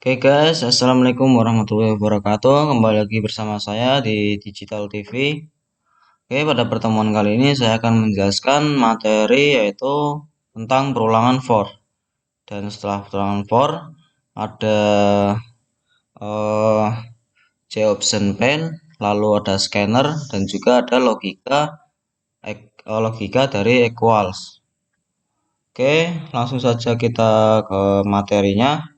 Oke guys, assalamualaikum warahmatullahi wabarakatuh. Kembali lagi bersama saya di Digital TV. Oke, pada pertemuan kali ini saya akan menjelaskan materi yaitu tentang perulangan for. Dan setelah perulangan for ada eh, J-option pen, lalu ada scanner dan juga ada logika dari equals. Oke, langsung saja kita ke materinya.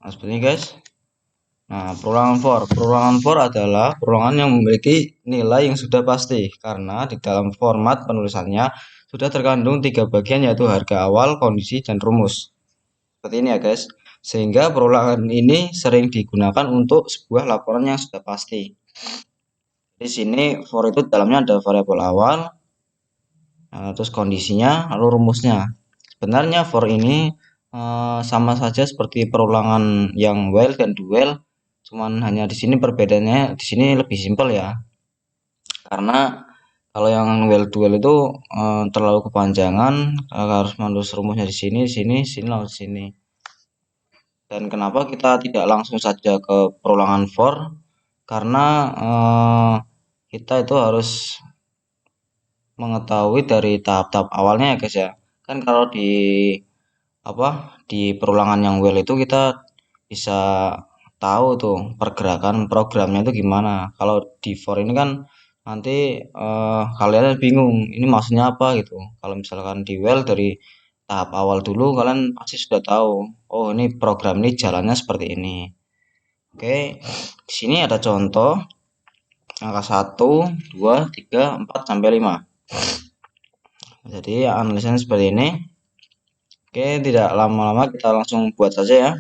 Nah, seperti ini guys. Nah, perulangan for adalah perulangan yang memiliki nilai yang sudah pasti karena di dalam format penulisannya sudah terkandung 3 bagian yaitu harga awal, kondisi, dan rumus. Seperti ini ya guys. Sehingga perulangan ini sering digunakan untuk sebuah laporan yang sudah pasti. Di sini for itu dalamnya ada variabel awal, terus kondisinya, lalu rumusnya. Sebenarnya for ini sama saja seperti perulangan yang while dan do while, cuman hanya di sini perbedaannya di sini lebih simpel ya. Karena kalau yang while do while itu terlalu kepanjangan, harus menulis rumusnya di sini, lalu di sini. Dan kenapa kita tidak langsung saja ke perulangan for? Karena kita itu harus mengetahui dari tahap-tahap awalnya ya guys ya. Kan kalau di perulangan yang while itu kita bisa tahu tuh pergerakan programnya itu gimana. Kalau di for ini kan nanti kalian bingung ini maksudnya apa gitu. Kalau misalkan di while dari tahap awal dulu kalian pasti sudah tahu. Oh, ini program ini jalannya seperti ini. Oke, di sini ada contoh angka 1, 2, 3, 4 sampai 5. Jadi analisanya seperti ini. Oke, tidak lama-lama kita langsung buat saja ya.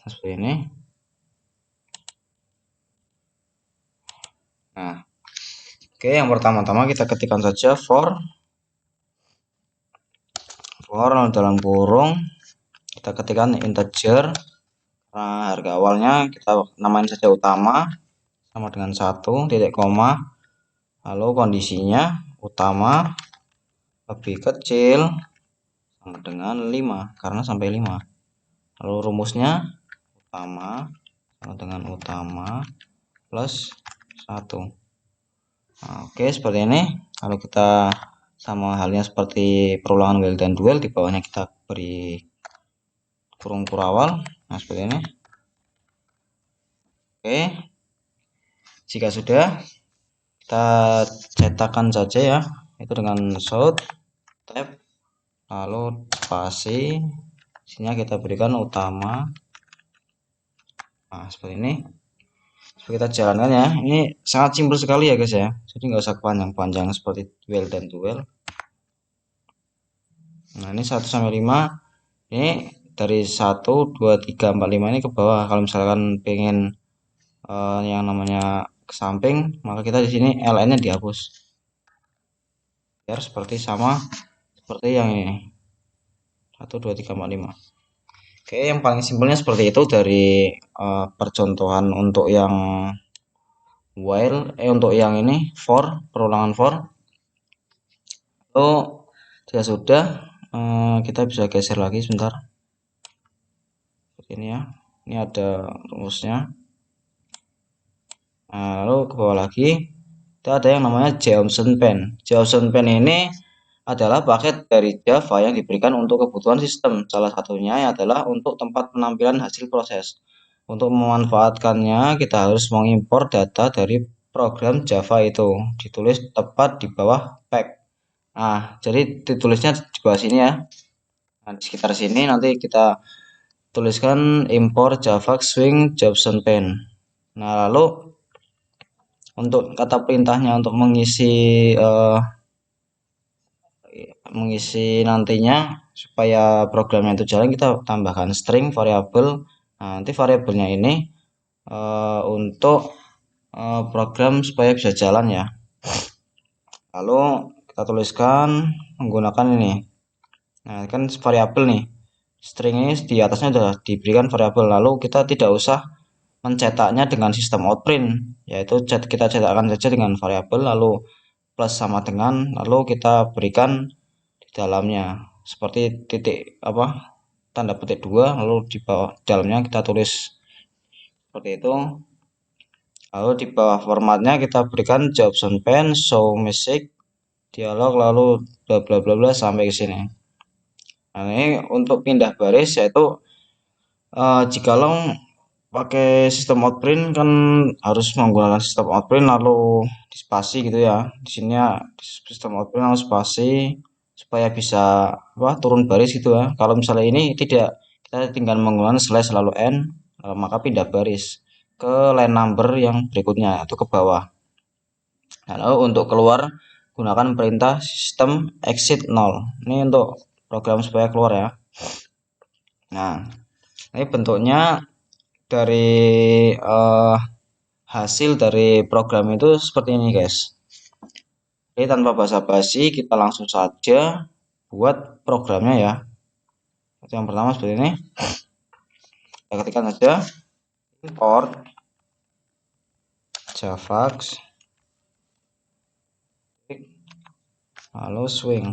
Seperti ini. Nah, oke, yang pertama-tama kita ketikkan saja for dalam kurung kita ketikkan integer. Nah, harga awalnya kita namain saja utama sama dengan 1 titik koma. Lalu kondisinya utama lebih kecil sama dengan 5 karena sampai 5. Lalu rumusnya utama sama dengan utama plus 1. Nah, oke, seperti ini. Kalau kita sama halnya seperti perulangan while dan do while, di bawahnya kita beri kurung kurawal. Nah, seperti ini. Oke, jika sudah, kita cetakkan saja ya, itu dengan shout tab, lalu spasi, isinya kita berikan utama. Nah, seperti ini. Kita jalankan ya, ini sangat simpel sekali ya guys ya, jadi nggak usah panjang-panjang seperti while dan do while. Nah, ini 1 sampai 5 ini dari 1 2 3 4 5 ini ke bawah. Kalau misalkan pengen yang namanya ke samping, maka kita di sini ln-nya dihapus biar seperti sama seperti yang ini 1 2 3 4 5. Oke, yang paling simpelnya seperti itu dari percontohan untuk yang while untuk yang ini for, perulangan for. Lalu jika sudah kita bisa geser lagi sebentar seperti ini ya. Ini ada rumusnya. Nah, lalu ke bawah lagi kita ada yang namanya J-option pen. J-option pen ini adalah paket dari Java yang diberikan untuk kebutuhan sistem. Salah satunya adalah untuk tempat penampilan hasil proses. Untuk memanfaatkannya kita harus mengimpor data dari program Java itu. Ditulis tepat di bawah pack. Nah, jadi ditulisnya di bawah sini ya. Nah, di sekitar sini nanti kita tuliskan import Java Swing J-option pen. Nah, lalu untuk kata perintahnya untuk mengisi nantinya supaya programnya itu jalan, kita tambahkan string variabel. Nah, nanti variabelnya ini untuk program supaya bisa jalan ya. Lalu kita tuliskan menggunakan ini. Nah, kan variabel nih, string ini di atasnya sudah diberikan variabel. Lalu kita tidak usah mencetaknya dengan sistem outprint, yaitu kita cetakkan saja dengan variabel lalu plus sama dengan, lalu kita berikan di dalamnya seperti titik apa tanda petik 2, lalu di bawah dalamnya kita tulis seperti itu. Lalu di bawah formatnya kita berikan Jobson pen, show message, dialog, lalu bla bla bla bla sampai ke sini. Nah, ini untuk pindah baris yaitu jikalau pakai sistem outprint kan harus menggunakan sistem outprint lalu di spasi gitu ya. Di sini ya sistem outprint lalu spasi supaya bisa turun baris gitu ya. Kalau misalnya ini tidak, kita tinggal menggunakan slash lalu n, maka pindah baris ke line number yang berikutnya atau ke bawah. Nah, lalu untuk keluar gunakan perintah sistem exit 0. Ini untuk program supaya keluar ya. Nah, ini bentuknya dari hasil dari program itu seperti ini guys. Jadi tanpa basa-basi kita langsung saja buat programnya ya. Yang pertama seperti ini. Kita ketikkan saja import javax lalu swing.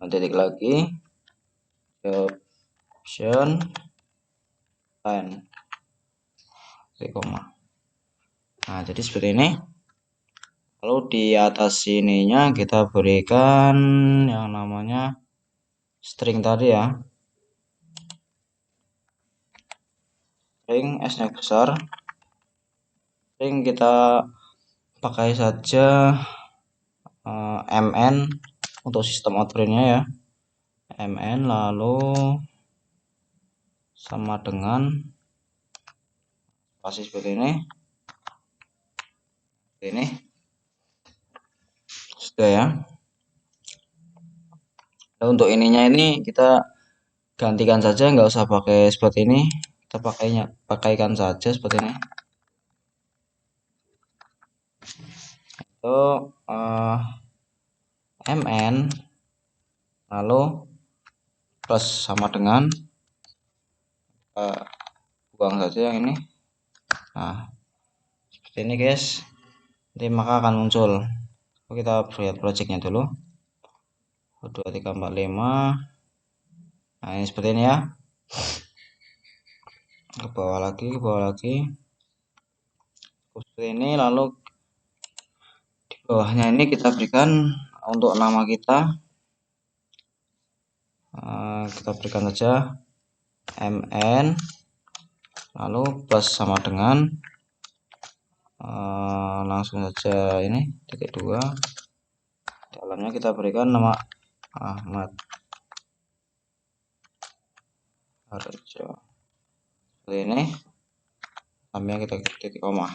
Titik lagi option line koma. Nah, jadi seperti ini. Lalu di atas sininya kita berikan yang namanya string tadi ya. String S-nya besar. String kita pakai saja mn untuk sistem outprintnya ya. Mn lalu sama dengan spasi seperti ini. Ini sudah ya. Nah, untuk ininya ini kita gantikan saja, nggak usah pakai seperti ini, kita pakaikan saja seperti ini. Itu mn lalu plus sama dengan buang saja yang ini. Nah, seperti ini guys. Nanti maka akan muncul. Kita lihat projectnya dulu. 2 3 4 5. Nah, ini seperti ini ya. Ke bawah lagi, ke bawah lagi. Seperti ini, lalu di bawahnya ini kita berikan untuk nama kita. Kita berikan saja mn lalu plus sama dengan langsung saja ini titik 2. Dalamnya kita berikan nama Ahmad Harjo. Seperti ini. Sampingnya kita titik koma.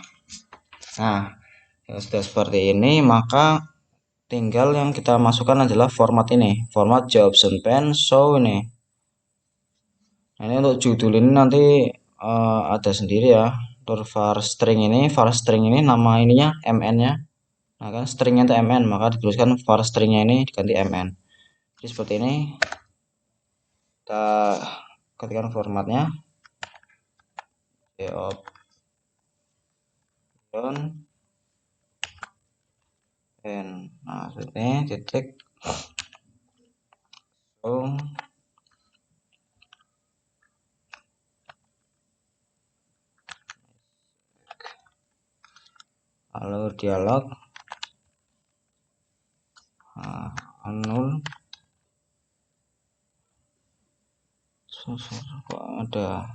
Nah, ya sudah seperti ini, maka tinggal yang kita masukkan adalah format ini, format Jobson pen show ini. Nah, ini untuk judul ini nanti ada sendiri ya. Untuk var string ini nama ininya mn-nya. Nah, kan stringnya itu mn, maka dituliskan var stringnya ini diganti mn. Jadi seperti ini. Kita ketikkan formatnya. Option n. Nah, seperti ini titik. Lalu dialog nol kok ada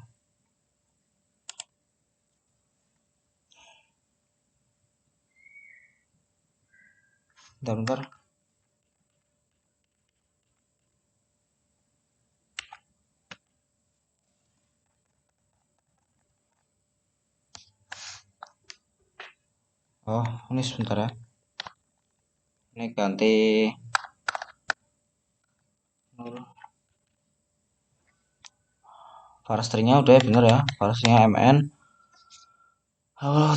bentar. Oh, ini sebentar ya. Ini ganti var stringnya udah ya, bener ya. Var stringnya mn. Lalu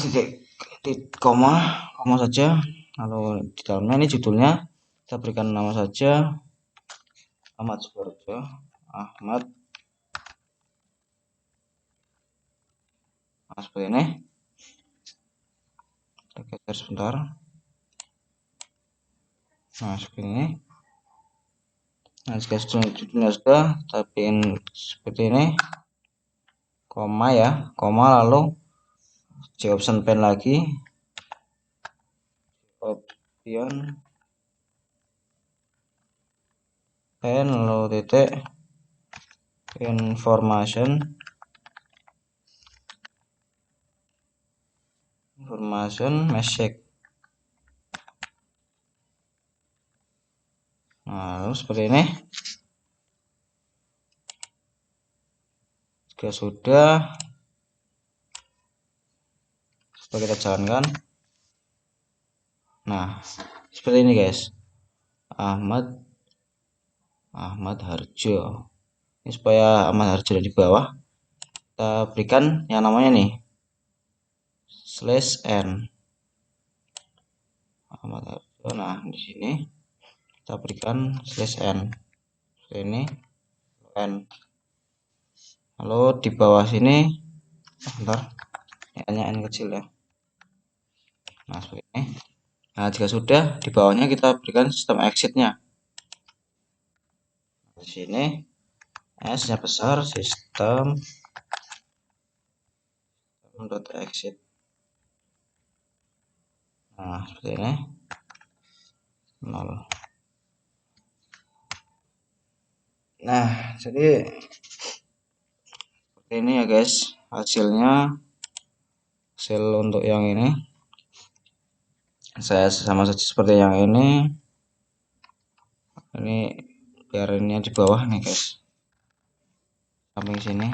titik koma saja. Lalu di dalamnya ini judulnya kita berikan nama saja Ahmad Subarjo. Ahmad. Nah, seperti ini. Kita geser sebentar. Nah, seperti ini. Nah, jika sudah, tapiin seperti ini, koma ya, koma, lalu J option pen lagi, option pen, lalu titik, information message. Nah, lalu seperti ini. Jika sudah kita jalankan. Nah, seperti ini guys. Ahmad Harjo. Ini supaya Ahmad Harjo di bawah, kita berikan yang namanya nih /n. Ahmad Harjo. Nah, di sini kita berikan /n. Ini n. Lalu di bawah sini, bentar, ini hanya n kecil ya. Nah, seperti ini. Nah, jika sudah, di bawahnya kita berikan sistem exit-nya. Di sini S-nya besar, sistem .exit. Nah, seperti ini. 0. Nah, jadi seperti ini ya guys, hasil untuk yang ini. Saya sama saja seperti yang ini biar ini di bawah nih guys, sampai sini.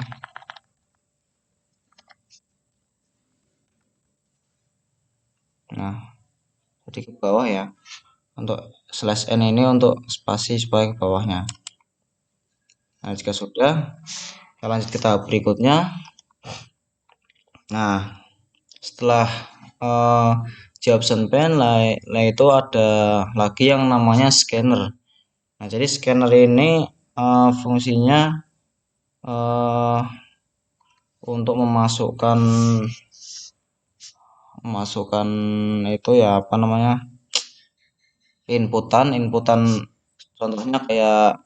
Nah, jadi ke bawah ya, untuk /n ini untuk spasi supaya ke bawahnya. Nah, jika sudah, kita lanjut ke tahap berikutnya. Nah, setelah option pen lah itu ada lagi yang namanya scanner. Nah, jadi scanner ini fungsinya untuk memasukkan itu ya, apa namanya, inputan contohnya kayak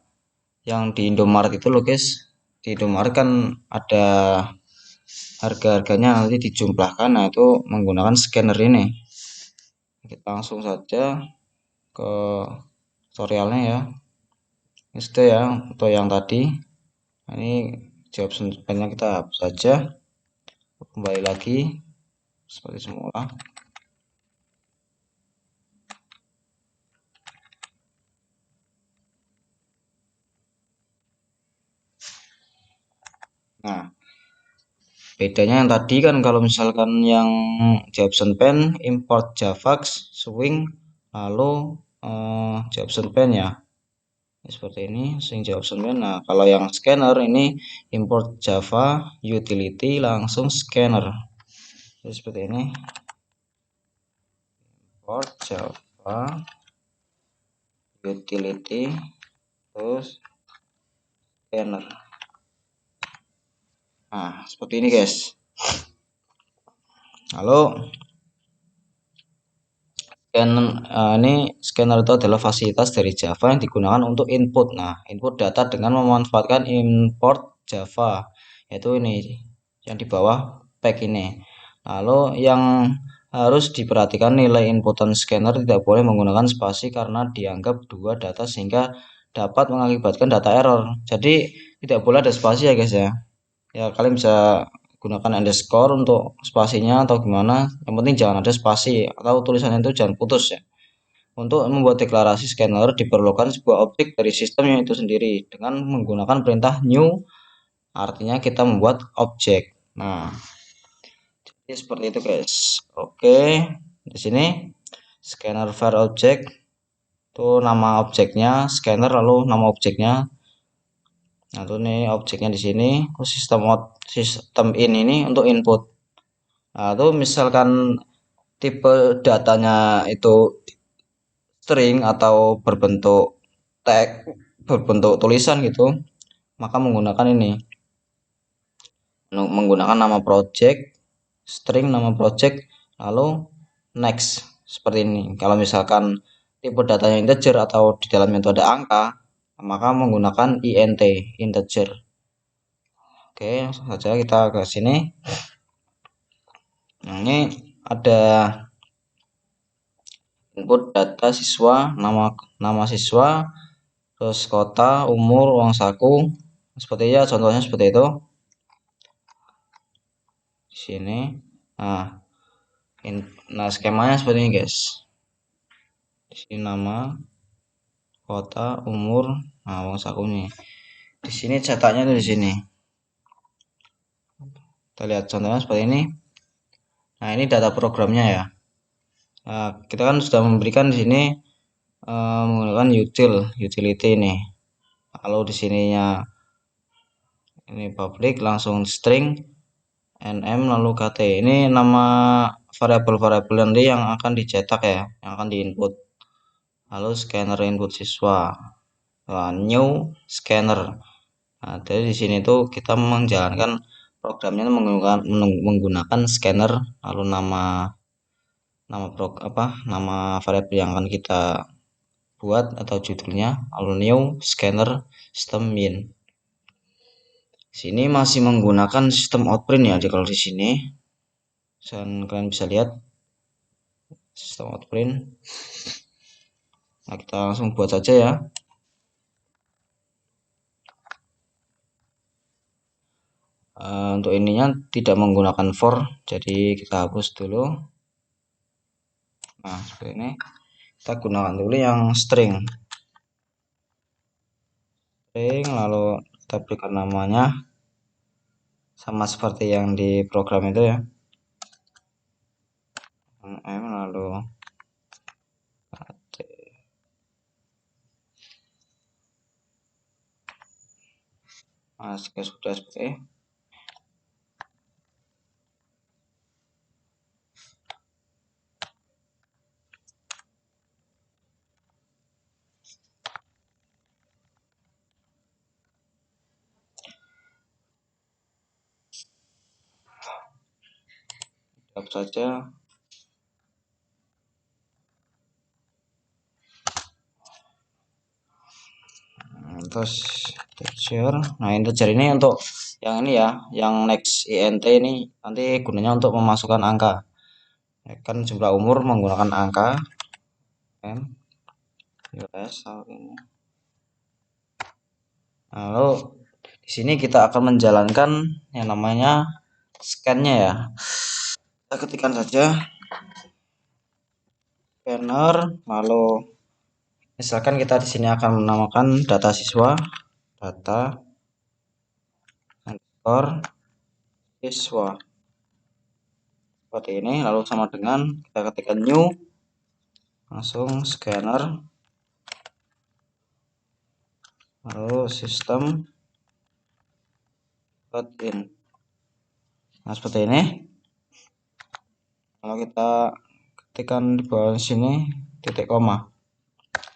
yang di Indomaret itu loh guys. Di Indomaret kan ada harga-harganya nanti dijumlahkan. Nah, itu menggunakan scanner ini. Kita langsung saja ke tutorialnya ya. Ini sudah ya untuk yang tadi. Nah, ini jawab sebenarnya kita hapus saja, kembali lagi seperti semula. Nah, bedanya yang tadi kan kalau misalkan yang option pen import javax swing, lalu option pen ya, seperti ini swing option pen. Nah, kalau yang scanner ini import java utility langsung scanner. Jadi seperti ini, import java utility terus scanner. Nah, seperti ini guys. Lalu ini scanner itu adalah fasilitas dari Java yang digunakan untuk input. Nah, input data dengan memanfaatkan import Java, yaitu ini yang di bawah pack ini. Lalu yang harus diperhatikan, nilai inputan scanner tidak boleh menggunakan spasi karena dianggap dua data sehingga dapat mengakibatkan data error. Jadi tidak boleh ada spasi ya guys ya. Ya, kalian bisa gunakan underscore untuk spasinya atau gimana, yang penting jangan ada spasi atau tulisannya itu jangan putus ya. Untuk membuat deklarasi scanner diperlukan sebuah objek dari sistemnya itu sendiri dengan menggunakan perintah new, artinya kita membuat objek. Nah, jadi seperti itu guys. Oke, di sini scanner var object itu nama objeknya scanner, lalu nama objeknya. Nah, itu nih objeknya di sini. Sistem ini untuk input. Nah, itu misalkan tipe datanya itu string atau berbentuk tag, berbentuk tulisan gitu, maka menggunakan ini, menggunakan nama project, string nama project, lalu next seperti ini. Kalau misalkan tipe datanya integer atau di dalamnya itu ada angka, maka menggunakan int, integer. Oke, langsung saja kita ke sini. Nah, ini ada input data siswa, nama siswa, terus kota, umur, uang saku. Seperti ya, contohnya seperti itu. Di sini. Nah, skemanya seperti ini, guys. Di sini nama, kota, umur, nah uang sakunya. Di sini cetaknya tuh di sini. Kita lihat contohnya seperti ini. Nah, ini data programnya ya. Nah, kita kan sudah memberikan di sini menggunakan utility ini. Lalu di sininya ini public langsung string nm lalu kt. Ini nama variabel-variabel nanti yang akan dicetak ya, yang akan diinput. Lalu scanner input siswa. Nah, new scanner. Nah, jadi di sini tuh kita menjalankan programnya menggunakan scanner, lalu nama variabel yang akan kita buat atau judulnya, lalu new scanner system min. Sini masih menggunakan sistem outprint ya. Jadi kalau di sini dan kalian bisa lihat sistem outprint. Nah, kita langsung buat saja ya. Untuk ininya tidak menggunakan for, jadi kita hapus dulu. Nah, seperti ini. Kita gunakan dulu yang string, lalu kita berikan namanya sama seperti yang di program itu ya, lalu sudah seperti ini. Hapus saja. Terus integer. Nah, integer ini untuk yang ini ya, yang next int ini nanti gunanya untuk memasukkan angka. Ya, kan jumlah umur menggunakan angka kan. Lalu di sini kita akan menjalankan yang namanya scan-nya ya. Kita ketikkan saja scanner, lalu misalkan kita di sini akan menamakan data siswa, data underscore siswa seperti ini, lalu sama dengan kita ketikkan new, langsung scanner, lalu sistem in. Nah, seperti ini. Kalau kita ketikkan di bawah sini titik koma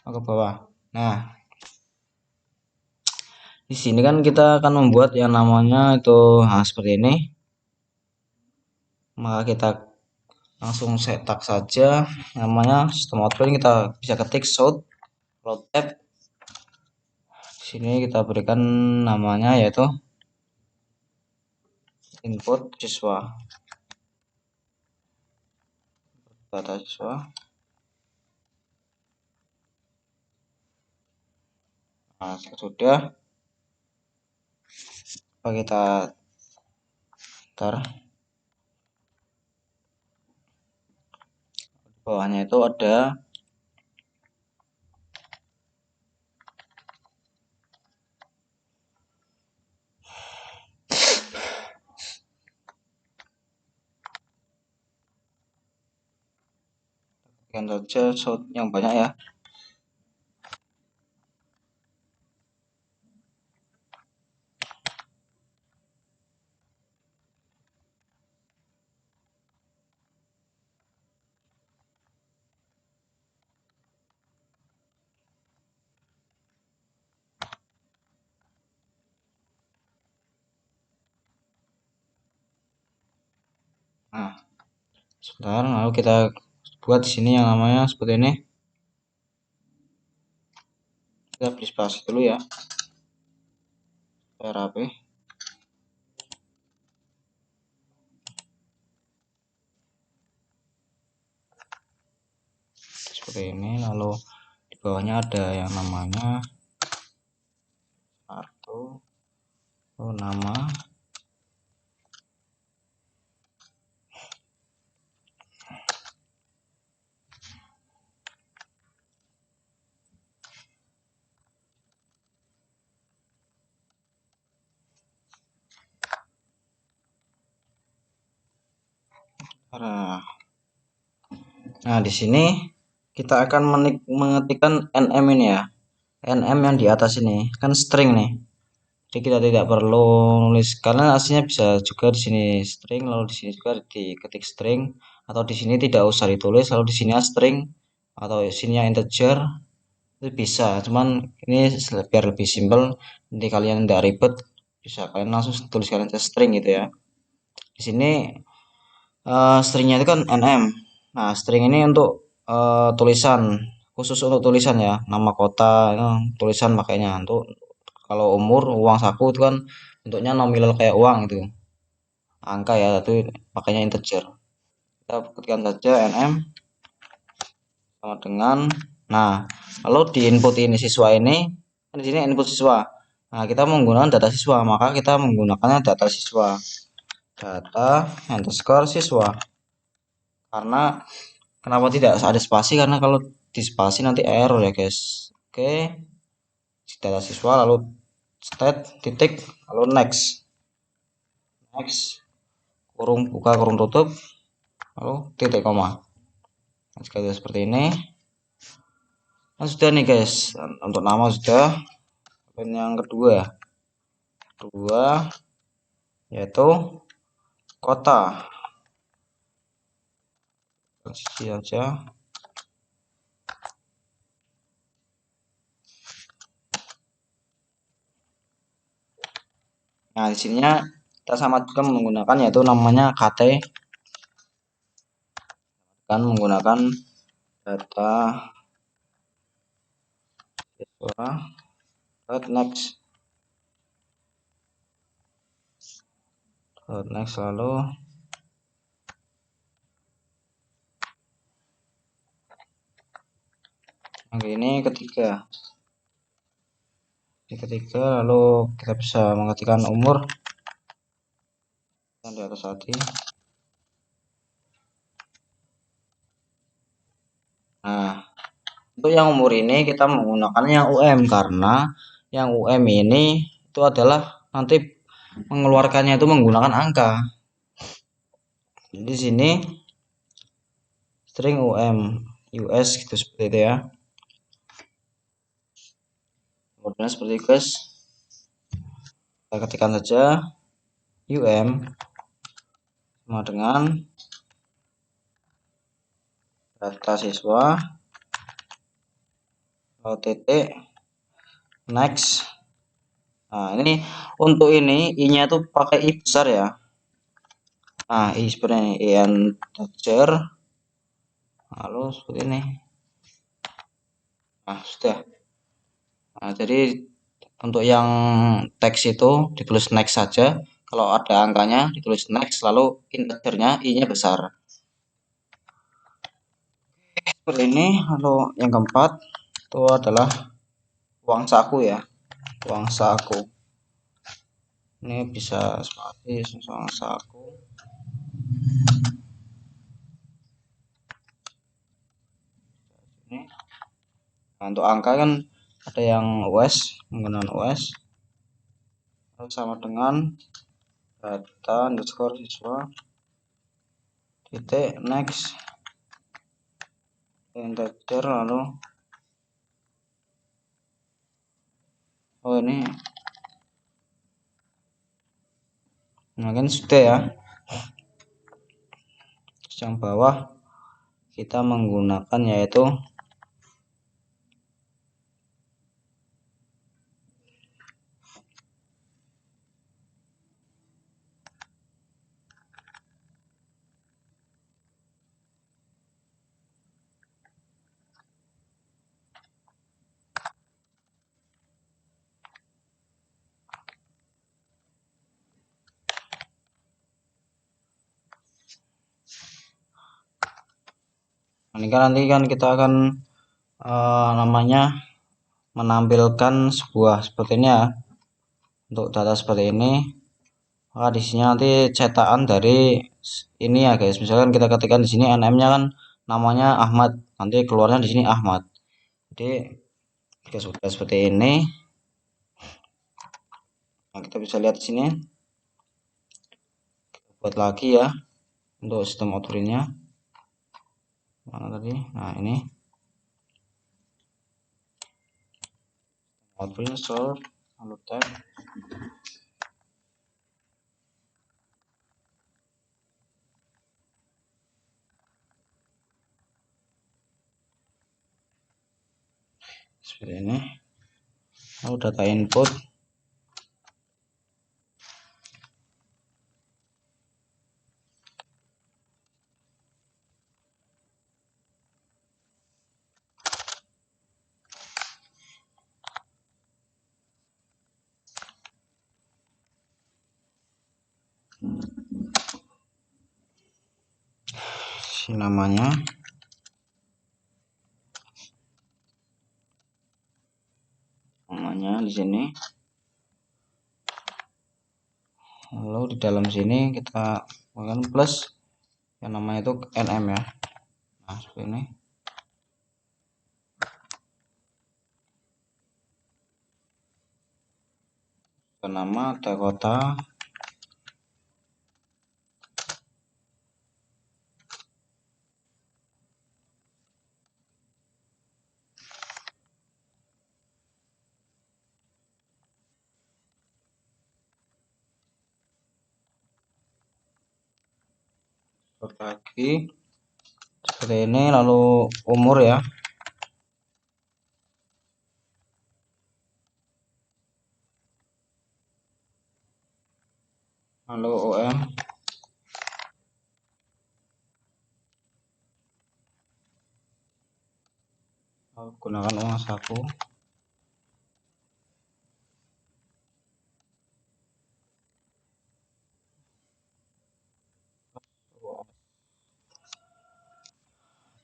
ke bawah. Nah, di sini kan kita akan membuat yang namanya itu seperti ini. Maka kita langsung cetak saja namanya sistem output. Kita bisa ketik shout load tab. Di sini kita berikan namanya yaitu input siswa, data siswa. Nah, sudah kita bawahnya itu ada saja shout yang banyak ya. Nah, sebentar, lalu kita buat di sini yang namanya seperti ini. Kita beri spasi dulu ya, supaya rapi. Seperti ini, lalu di bawahnya ada yang namanya kartu, nama. Nah, di sini kita akan mengetikkan NM ini ya. NM yang di atas ini kan string nih. Jadi kita tidak perlu nulis karena aslinya bisa juga di sini string, lalu di sini juga diketik string, atau di sini tidak usah ditulis, lalu di sini string atau sini integer itu bisa. Cuman ini biar lebih simpel, nanti kalian tidak ribet, bisa kalian langsung tuliskan aja string gitu ya. Di sini stringnya itu kan nm. Nah, string ini untuk tulisan, khusus untuk tulisan ya, nama kota, tulisan makanya. Untuk kalau umur, uang saku itu kan bentuknya nominal kayak uang itu, angka ya, itu makanya integer. Kita ketikkan saja nm sama dengan, nah, lalu di input ini siswa ini, kan di sini input siswa. Nah, kita menggunakan data siswa, maka kita menggunakannya data siswa, data underscore siswa. Karena kenapa tidak ada spasi? Karena kalau di spasi nanti error ya guys. Oke, data siswa lalu state titik lalu next, kurung buka kurung tutup lalu titik koma. Nah, jika seperti ini, nah sudah nih guys, untuk nama sudah. Dan yang kedua yaitu kota, isi aja. Nah, di sininya kita sama juga menggunakan yaitu namanya KT, kan menggunakan data siswa next lalu yang ini ketiga lalu kita bisa mengetikkan umur yang di atas tadi. Nah, untuk yang umur ini kita menggunakan yang UM karena yang UM ini itu adalah nanti mengeluarkannya itu menggunakan angka. Di sini string UM US gitu seperti itu ya. Kemudian seperti itu guys. Kita ketikkan saja UM sama dengan data siswa lalu titik next. Nah, ini untuk ini i-nya itu pakai i besar ya. Nah, i seperti ini, integer lalu seperti ini. Nah, sudah. Nah, jadi untuk yang teks itu ditulis next saja. Kalau ada angkanya ditulis next, lalu integernya i-nya besar. Seperti ini. Lalu yang keempat itu adalah uang saku ya. Uang saku. Ini bisa seperti uang saku. Ini. Nah, untuk angka kan ada yang US, menggunakan US. Lalu sama dengan data underscore siswa titik next integer lalu ini mungkin sudah ya. Terus yang bawah kita menggunakan yaitu Ini kan nanti kan kita akan namanya menampilkan sebuah seperti ini ya. Untuk data seperti ini, maka di sini nanti cetakan dari ini ya guys. Misalkan kita ketikkan di sini NM-nya kan namanya Ahmad, nanti keluarnya di sini Ahmad. Jadi jika sudah seperti ini, nah kita bisa lihat di sini. Kita buat lagi ya untuk sistem output-nya. Mana tadi? Nah ini output-nya sort lalu tab. Seperti ini. Lalu data input. Si namanya. Namanya di sini. Lalu di dalam sini kita akan plus yang namanya itu NM ya. Nah seperti ini. Nama kota. Lagi seperti ini, lalu umur ya, lalu OM, lalu gunakan uang saku,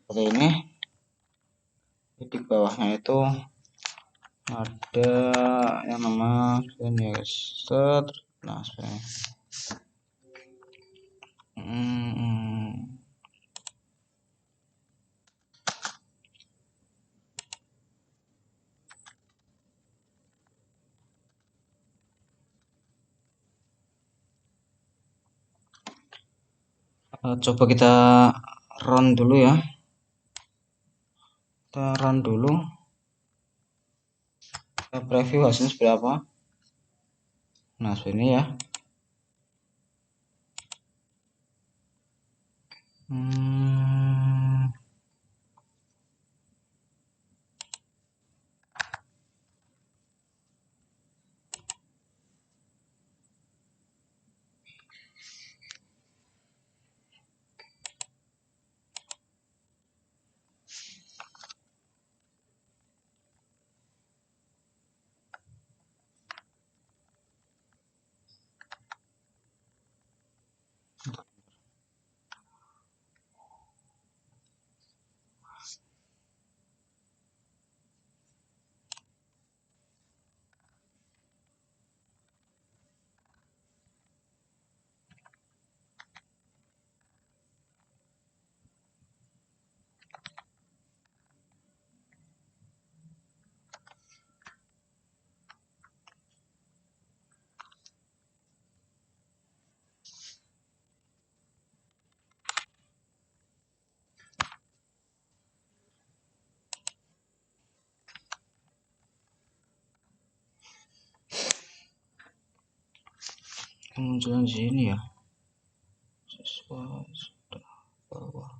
seperti ini. Di bawahnya itu ada yang nama ini ya guys, set. Nah seperti ini. Coba kita run dulu ya, kita run dulu, kita preview hasilnya seperti apa. Nah seperti ini ya. Kemunculan di sini ya, siswa sudah bawah.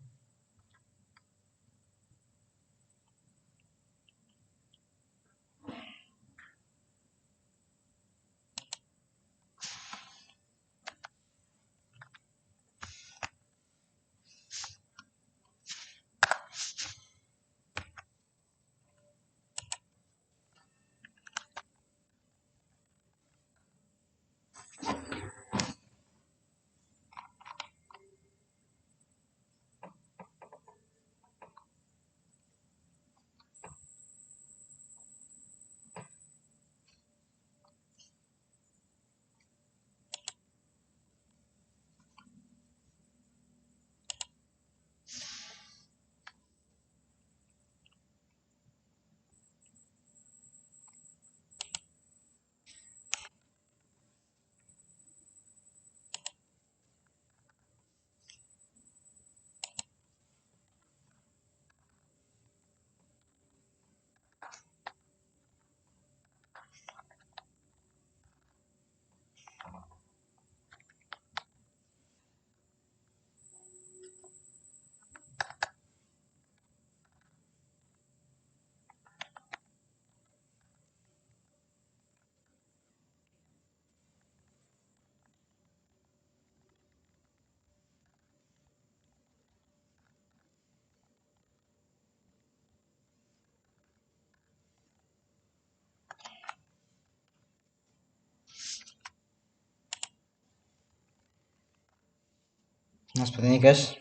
Nah, seperti ini guys.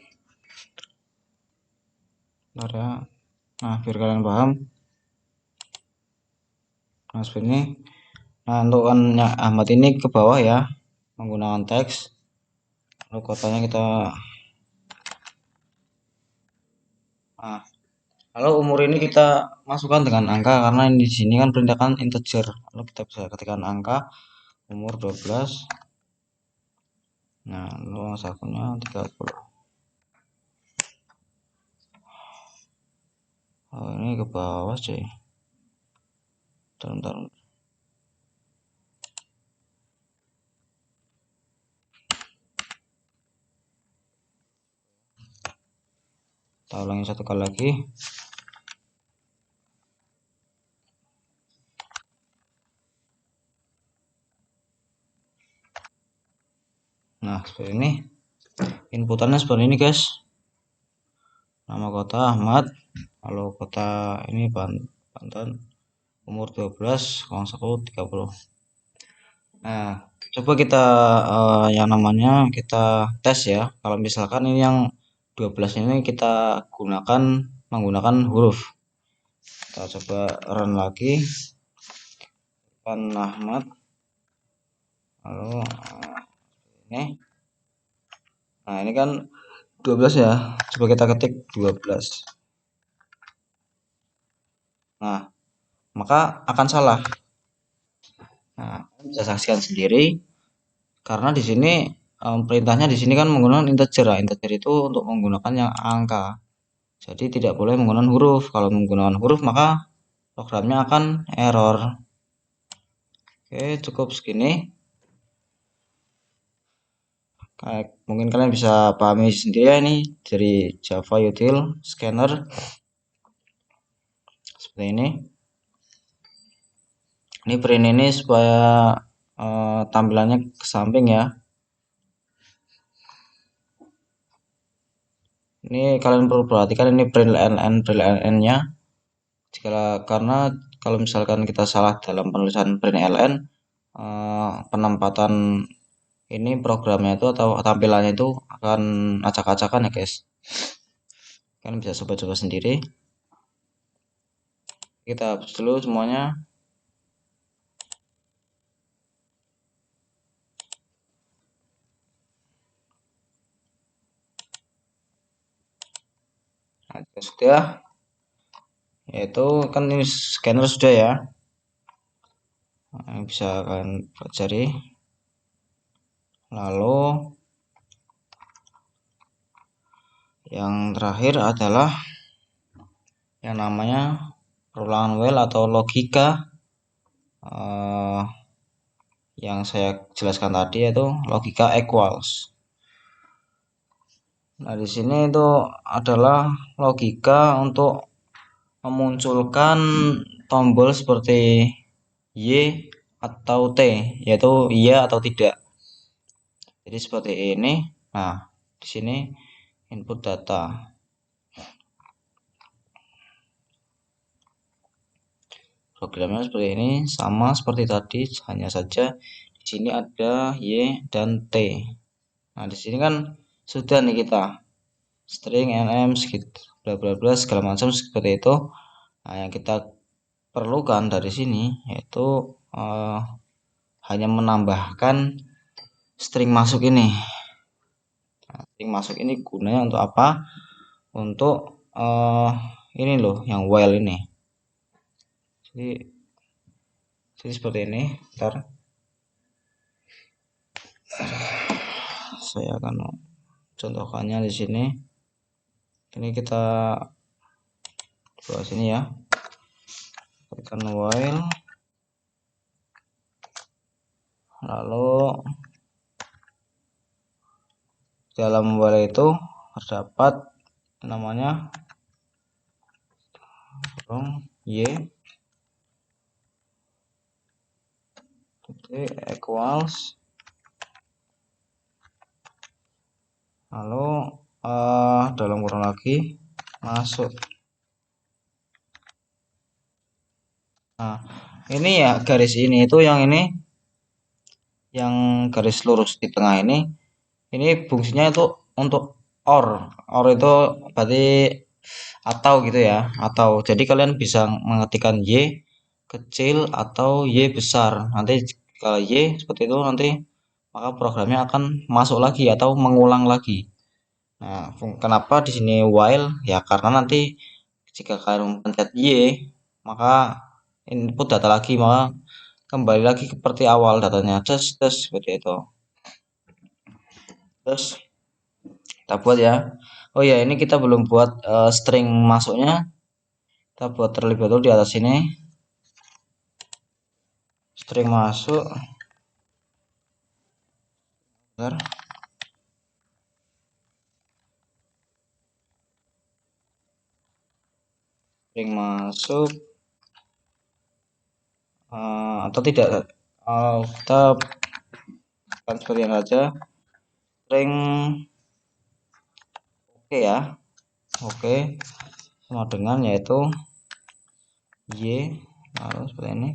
Bentar ya. Nah, biar kalian paham. Nah, seperti ini. Nah, untuk Ahmad ini ke bawah ya, menggunakan teks. Lalu kotanya kita. Nah, lalu umur ini kita masukkan dengan angka karena di sini kan perintah kan integer. Lalu kita bisa ketikkan angka umur 12. Nah, lalu mas akunnya 30. Oh, ini ke bawah sih. Bentar. Kita ulangi satu kali lagi. Nah, seperti ini. Inputannya seperti ini guys. Nama kota Ahmad, lalu kota ini Banten, umur 12, 01, 30. Nah, coba kita yang namanya kita tes ya. Kalau misalkan ini yang 12 ini kita menggunakan huruf. Kita coba run lagi. Pan Ahmad. Lalu ini. Nah, ini kan 12 ya. Coba kita ketik 12. Nah, maka akan salah. Nah, bisa saksikan sendiri karena di sini perintahnya di sini kan menggunakan integer. Nah, integer itu untuk menggunakan yang angka. Jadi tidak boleh menggunakan huruf. Kalau menggunakan huruf maka programnya akan error. Oke, cukup segini. Mungkin kalian bisa pahami sendiri ya ini dari Java Util Scanner seperti ini. Ini print ini supaya tampilannya ke samping ya. Ini kalian perlu perhatikan ini print ln-nya. Karena kalau misalkan kita salah dalam penulisan print ln, penempatan ini programnya itu atau tampilannya itu akan acak-acakan ya guys. Kalian bisa coba-coba sendiri. Kita hapus dulu semuanya. Nah, sudah, yaitu kan ini scanner sudah ya. Nah, bisa kalian pelajari. Lalu yang terakhir adalah yang namanya perulangan while atau logika yang saya jelaskan tadi yaitu logika equals. Nah, di sini itu adalah logika untuk memunculkan tombol seperti Y atau T, yaitu iya atau tidak. Jadi seperti ini. Nah, di sini input data. Programnya seperti ini, sama seperti tadi, hanya saja di sini ada Y dan T. Nah, di sini kan sudah nih kita string nm bla bla bla segala macam seperti itu. Nah, yang kita perlukan dari sini yaitu hanya menambahkan string masuk ini. Nah, string masuk ini gunanya untuk apa? Untuk ini loh, yang while ini. Jadi seperti ini. Ntar saya akan contohkannya di sini. Ini kita buat sini ya. Tekan while. Lalu dalam while itu terdapat namanya y equals, lalu dalam kurung lagi masuk. Nah, ini ya garis ini itu yang ini, yang garis lurus di tengah ini fungsinya itu untuk or itu berarti atau gitu ya, atau jadi kalian bisa mengetikkan y kecil atau y besar. Nanti kalau y seperti itu nanti maka programnya akan masuk lagi atau mengulang lagi. Nah, kenapa di sini while? Ya karena nanti jika kalian pencet y maka input data lagi, maka kembali lagi seperti awal datanya tes seperti itu. Terus kita buat ya. Oh ya, ini kita belum buat string masuknya. Kita buat terlebih dahulu di atas sini. String masuk. Bentar. String masuk atau tidak. Kita akan seperti yang saja. String oke ya. Oke. Sama dengan yaitu y lalu seperti ini.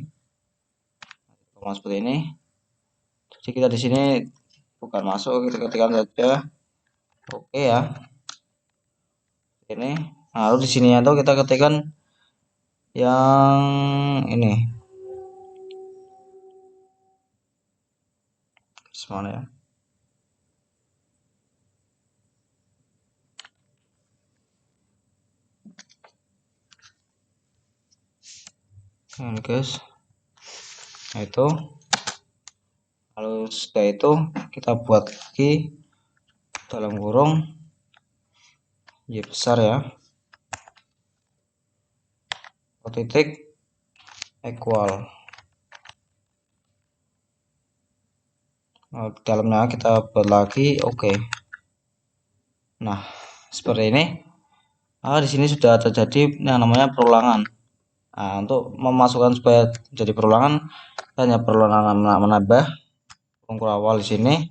Seperti ini. Jadi kita di sini bukan masuk, kita ketikkan saja oke ya. Ini. Lalu di sini atau kita ketikkan yang ini. Semana ya. Ini guys. Nah, itu. Lalu setelah itu kita buat lagi dalam kurung y besar ya. Titik equal. Nah, di dalamnya kita buat lagi oke. Nah, seperti ini. Di sini sudah terjadi yang namanya perulangan. Nah, untuk memasukkan supaya jadi perulangan, hanya perlu menambah kurung awal di sini.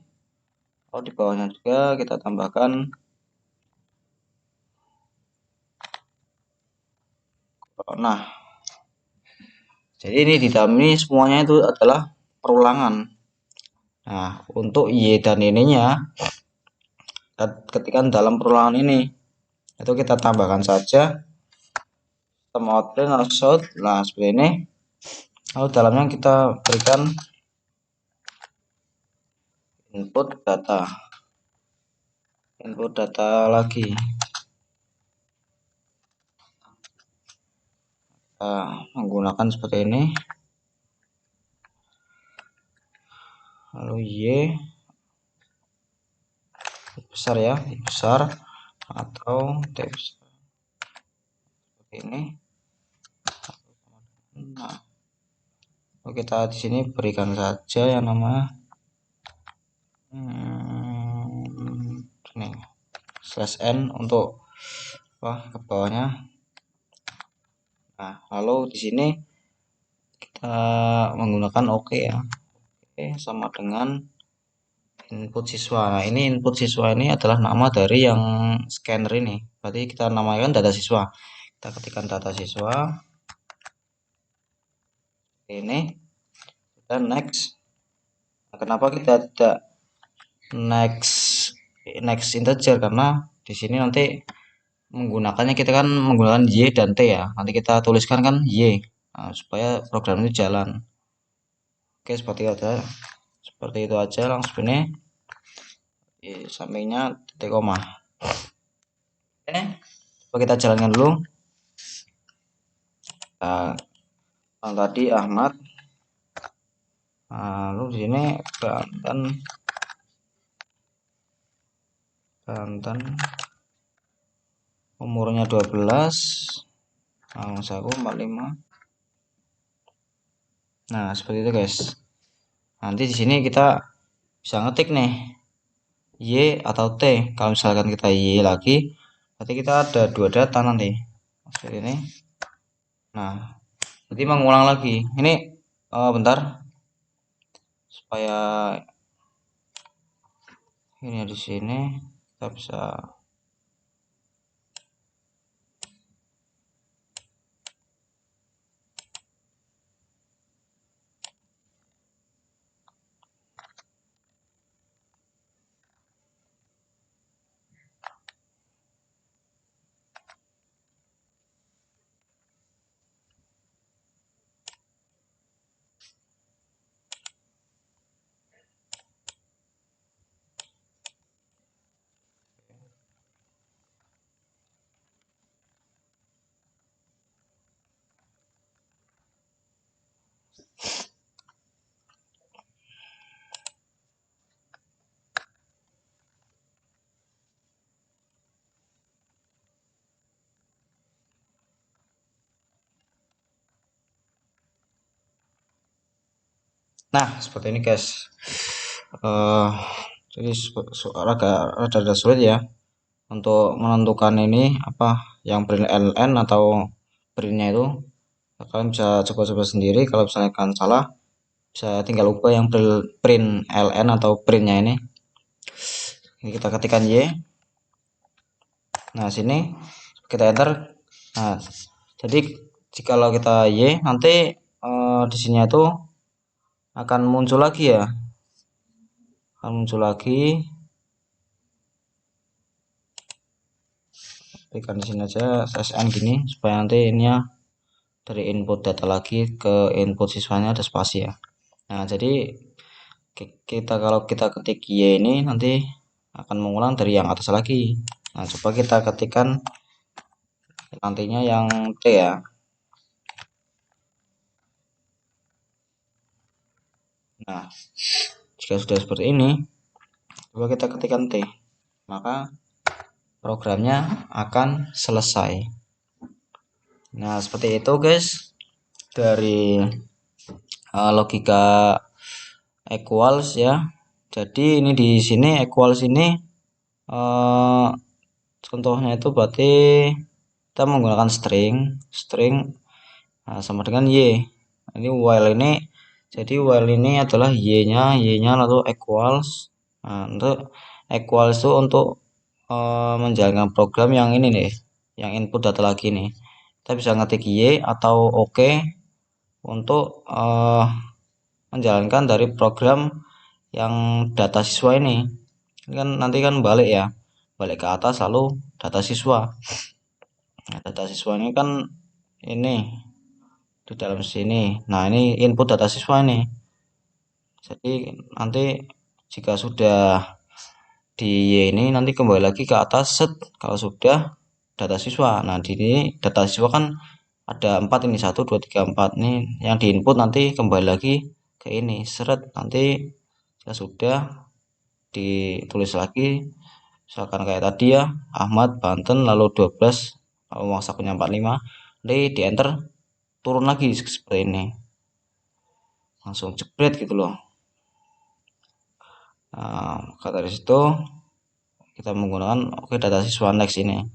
Oh, di bawahnya juga kita tambahkan nah. Jadi ini di dalam ini semuanya itu adalah perulangan. Nah, untuk y dan ininya ketika dalam perulangan ini itu kita tambahkan saja sistem outprint output. Nah, seperti ini. Lalu dalamnya kita berikan input data lagi. Menggunakan seperti ini. Lalu y besar ya, besar atau t besar seperti ini. Nah, kita di sini berikan saja yang namanya ini /n untuk ke bawahnya. Nah, lalu di sini kita menggunakan oke ya. Oke, sama dengan input siswa. Nah, ini input siswa ini adalah nama dari yang scanner ini. Berarti kita namakan data siswa. Kita ketikkan data siswa. Ini dan next. Nah, kenapa kita tidak next integer? Karena di sini nanti menggunakannya kita kan menggunakan y dan t ya. Nanti kita tuliskan kan y. Nah, supaya program itu jalan. Oke, seperti itu aja langsung ini. Sampingnya titik koma. Oke, coba kita jalankan dulu. Nah, tadi Ahmad. Lalu di sini Banten umurnya 12, aku 45. Nah, seperti itu guys. Nanti di sini kita bisa ngetik nih y atau t. Kalau misalkan kita y lagi, berarti kita ada dua data nanti seperti ini. Nah, berarti mengulang lagi. Ini bentar supaya ini di sini kita bisa Nah, seperti ini guys. Eh jadi rada sulit ya untuk menentukan ini apa yang print ln atau printnya itu. Kalian bisa coba-coba sendiri. Kalau misalnya kalian salah, bisa tinggal ubah yang print ln atau printnya ini. Ini kita ketikkan y. Nah, sini kita enter. Nah, jadi jikalau kita y, nanti di sini itu akan muncul lagi ya. Akan muncul lagi. Berikan di sini aja sn gini supaya nanti ini ya dari input data lagi ke input siswanya ada spasi ya. Nah, jadi kita kalau kita ketik y ini nanti akan mengulang dari yang atas lagi. Nah, coba kita ketikkan nantinya yang t ya. Nah, jika sudah seperti ini, coba kita ketikkan t, maka programnya akan selesai. Nah, seperti itu guys dari logika equals ya. Jadi ini di sini equals ini contohnya itu berarti kita menggunakan string sama dengan y. Ini while ini, jadi while ini adalah y-nya lalu equals. Nah, untuk equals itu untuk menjalankan program yang ini nih, yang input data lagi nih. Kita bisa ngetik y atau oke untuk menjalankan dari program yang data siswa ini. Ini kan nanti kan balik ya, balik ke atas lalu data siswa. Nah, data siswa ini kan ini di dalam sini. Nah, ini input data siswa ini. Jadi nanti jika sudah di Y ini nanti kembali lagi ke atas set kalau sudah data siswa. Nah, di ini data siswa kan ada 4 ini, 1 2 3 4 nih yang di input nanti kembali lagi ke ini seret, nanti jika sudah ditulis lagi misalkan kayak tadi ya, Ahmad Banten lalu 12 lalu uang sakunya 45, nanti di enter turun lagi seperti ini, langsung jebret gitu loh. Nah, maka dari situ kita menggunakan data siswa next ini.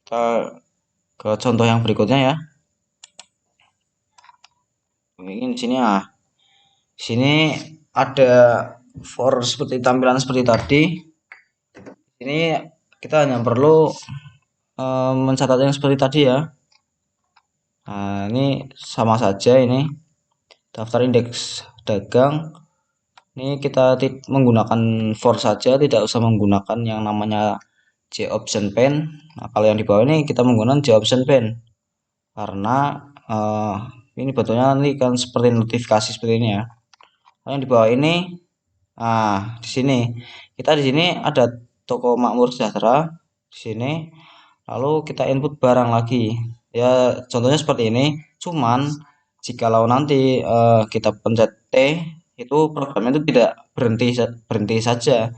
Kita ke contoh yang berikutnya ya. Ini di sini ya. Sini ada for seperti tampilan seperti tadi. Ini kita hanya perlu mencatat yang seperti tadi ya. Nah, ini sama saja ini daftar indeks dagang. Ini kita menggunakan for saja, tidak usah menggunakan yang namanya JOption pen. Nah, kalau yang di bawah ini kita menggunakan JOption pen karena ini betulnya nanti kan seperti notifikasi seperti ini ya. Kalau yang di bawah ini, nah di sini kita di sini ada toko Makmur Sejahtera di sini, lalu kita input barang lagi ya, contohnya seperti ini. Cuman jikalau nanti kita pencet T, itu programnya itu tidak berhenti saja.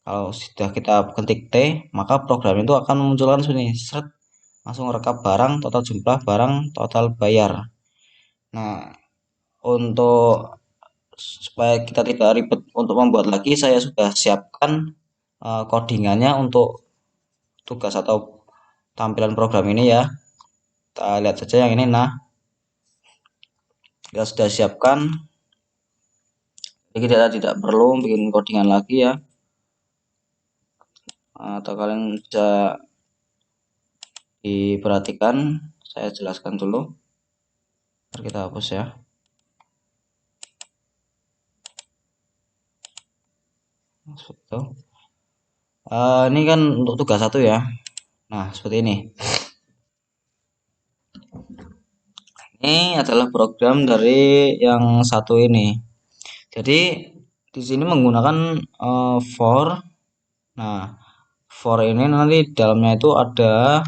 Kalau sudah kita ketik T, maka program itu akan memunculkan sini seret, langsung rekap barang, total jumlah barang, total bayar. Nah, untuk supaya kita tidak ribet untuk membuat lagi, saya sudah siapkan codingannya untuk tugas atau tampilan program ini ya. Kita lihat saja yang ini. Nah, kita sudah siapkan, jadi kita tidak perlu bikin codingan lagi ya. Atau kalian bisa diperhatikan, saya jelaskan dulu. Ntar kita hapus ya. Seperti ini kan untuk tugas 1 ya. Nah, seperti ini. Ini adalah program dari yang satu ini. Jadi di sini menggunakan for. Nah, for ini nanti dalamnya itu ada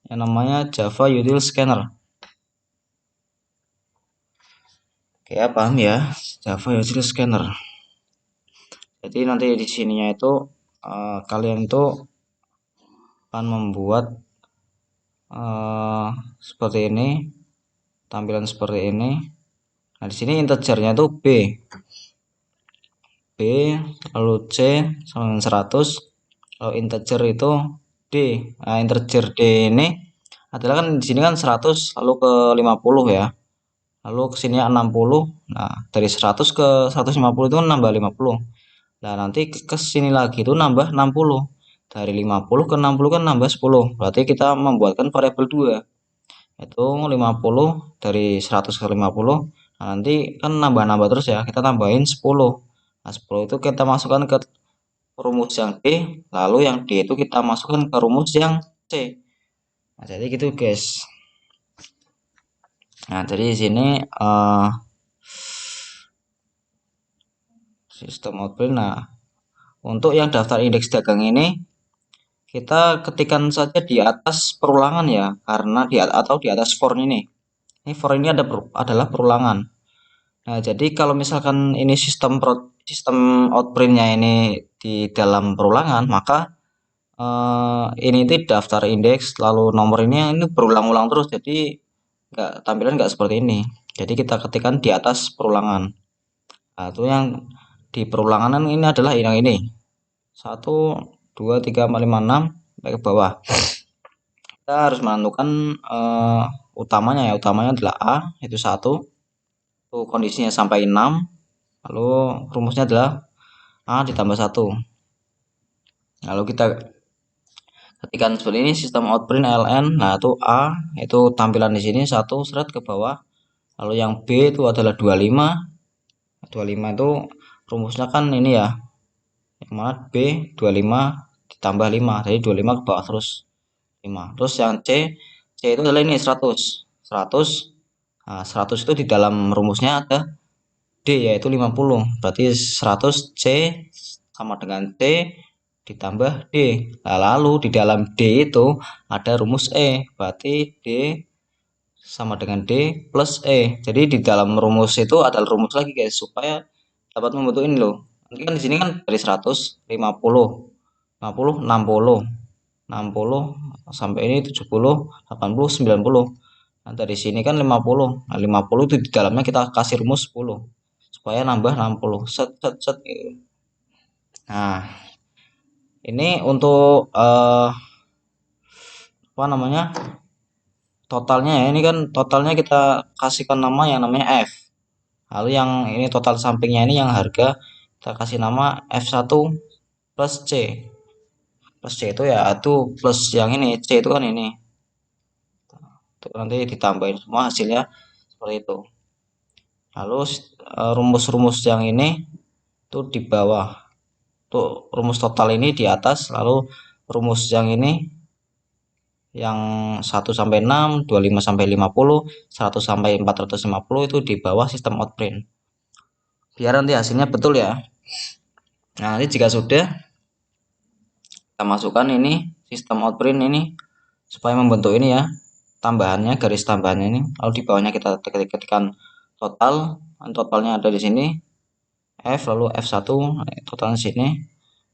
yang namanya Java Util Scanner. Oke, ya, paham ya, Java Util Scanner. Jadi nanti di sininya itu kalian itu akan membuat seperti ini, tampilan seperti ini. Nah, di sini integernya itu B, lalu C sama dengan 100, kalau integer itu D. Nah, integer D ini adalah kan di sini kan 100 lalu ke 50 ya. Lalu ke sini 60. Nah, dari 100 ke 150 itu nambah 50. Nah, nanti ke sini lagi itu nambah 60. Dari 50 ke 60 kan nambah 10. Berarti kita membuatkan variabel 2. Itu 50 dari 100 ke 50. Nah, nanti kan nambah-nambah terus ya. Kita tambahin 10. Nah, 10 itu kita masukkan ke rumus yang D, lalu yang D itu kita masukkan ke rumus yang C. Nah, jadi gitu guys. Nah, jadi di sini sistem output. Nah, untuk yang daftar indeks dagang ini kita ketikkan saja di atas perulangan ya, karena atau di atas for ini. Ini for ini adalah perulangan. Nah, jadi kalau misalkan ini sistem outprintnya ini di dalam perulangan, maka ini itu daftar indeks lalu nomor ini berulang-ulang terus, jadi tampilan nggak seperti ini. Jadi kita ketikkan di atas perulangan. Nah, itu yang di perulangan ini adalah yang ini 1 2 3 4 5 6 sampai ke bawah. Kita harus menentukan utamanya ya, utamanya adalah A, itu 1, itu kondisinya sampai 6, lalu rumusnya adalah A ditambah 1. Lalu kita ketikkan seperti ini sistem outprint ln. Nah, itu A itu tampilan di sini 1 seret ke bawah. Lalu yang B itu adalah 25. 25 itu rumusnya kan ini ya. Yang mana B 25 ditambah 5. Jadi 25 ke bawah terus 5. Terus yang C itu adalah ini 100. 100. Nah, 100 itu di dalam rumusnya ada D yaitu 50. Berarti 100 C sama dengan C ditambah D. Nah, lalu di dalam D itu ada rumus E. Berarti D sama dengan D plus E. Jadi di dalam rumus itu ada rumus lagi guys, supaya dapat membentuk ini loh. Nanti kan di sini kan dari 100, 50, 50, 60, 60 sampai ini 70, 80, 90. Nah, dari sini kan 50. Nah, 50 itu di dalamnya kita kasih rumus 10 supaya nambah 60. Set set set gitu. Nah, ini untuk apa namanya? Totalnya ya. Ini kan totalnya kita kasihkan nama yang namanya F. Lalu yang ini total sampingnya ini yang harga kita kasih nama F1 plus C. Plus C itu ya itu plus yang ini, C itu kan ini. Itu nanti ditambahin semua hasilnya seperti itu. Lalu rumus-rumus yang ini tuh di bawah. Tuh rumus total ini di atas, lalu rumus yang ini yang 1 sampai 6, 25 sampai 50, 100 sampai 450 itu di bawah sistem outprint. Biar nanti hasilnya betul ya. Nah, nanti jika sudah kita masukkan ini sistem outprint ini supaya membentuk ini ya tambahannya, garis tambahannya ini. Lalu di bawahnya kita ketikkan totalnya ada di sini F, lalu F1 totalnya sini,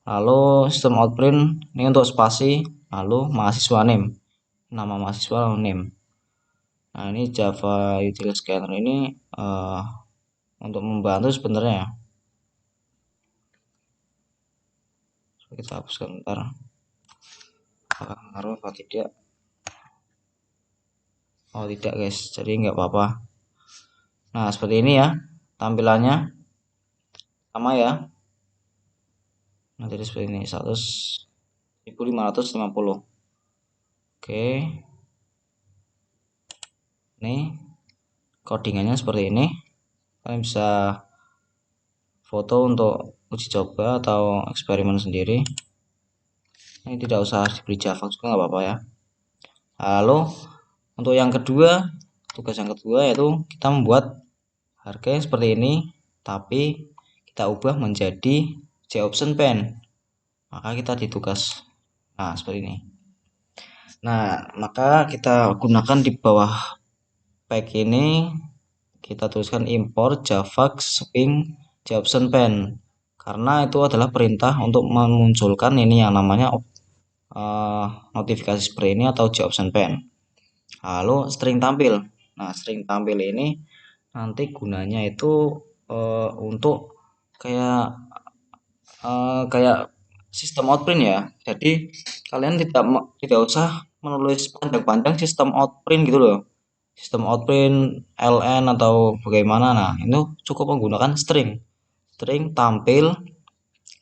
lalu sistem outprint ini untuk spasi, lalu mahasiswa name, nama mahasiswa name. Nah, ini Java Util Scanner ini untuk membantu sebenarnya. Kita hapuskan bentar. Apakah ngaruh atau tidak? Oh tidak guys, jadi nggak apa-apa. Nah, seperti ini ya tampilannya, sama ya. Nah, jadi seperti ini 100.550. Oke, ini codingannya seperti ini. Kalian bisa foto untuk uji coba atau eksperimen sendiri. Ini tidak usah diberi Java juga nggak apa-apa ya. Lalu untuk yang kedua, tugas yang kedua yaitu kita membuat harga yang seperti ini, tapi kita ubah menjadi J-option pen. Maka kita ditugas, nah seperti ini. Nah, maka kita gunakan di bawah pack ini, kita tuliskan import java swing J-option pen, karena itu adalah perintah untuk memunculkan ini yang namanya notifikasi seperti ini atau J-option pen. Lalu string tampil. Nah, string tampil ini nanti gunanya itu untuk kayak kayak sistem outprint ya. Jadi kalian tidak usah menulis panjang-panjang sistem outprint gitu loh. Sistem outprint ln atau bagaimana. Nah, itu cukup menggunakan string. String tampil.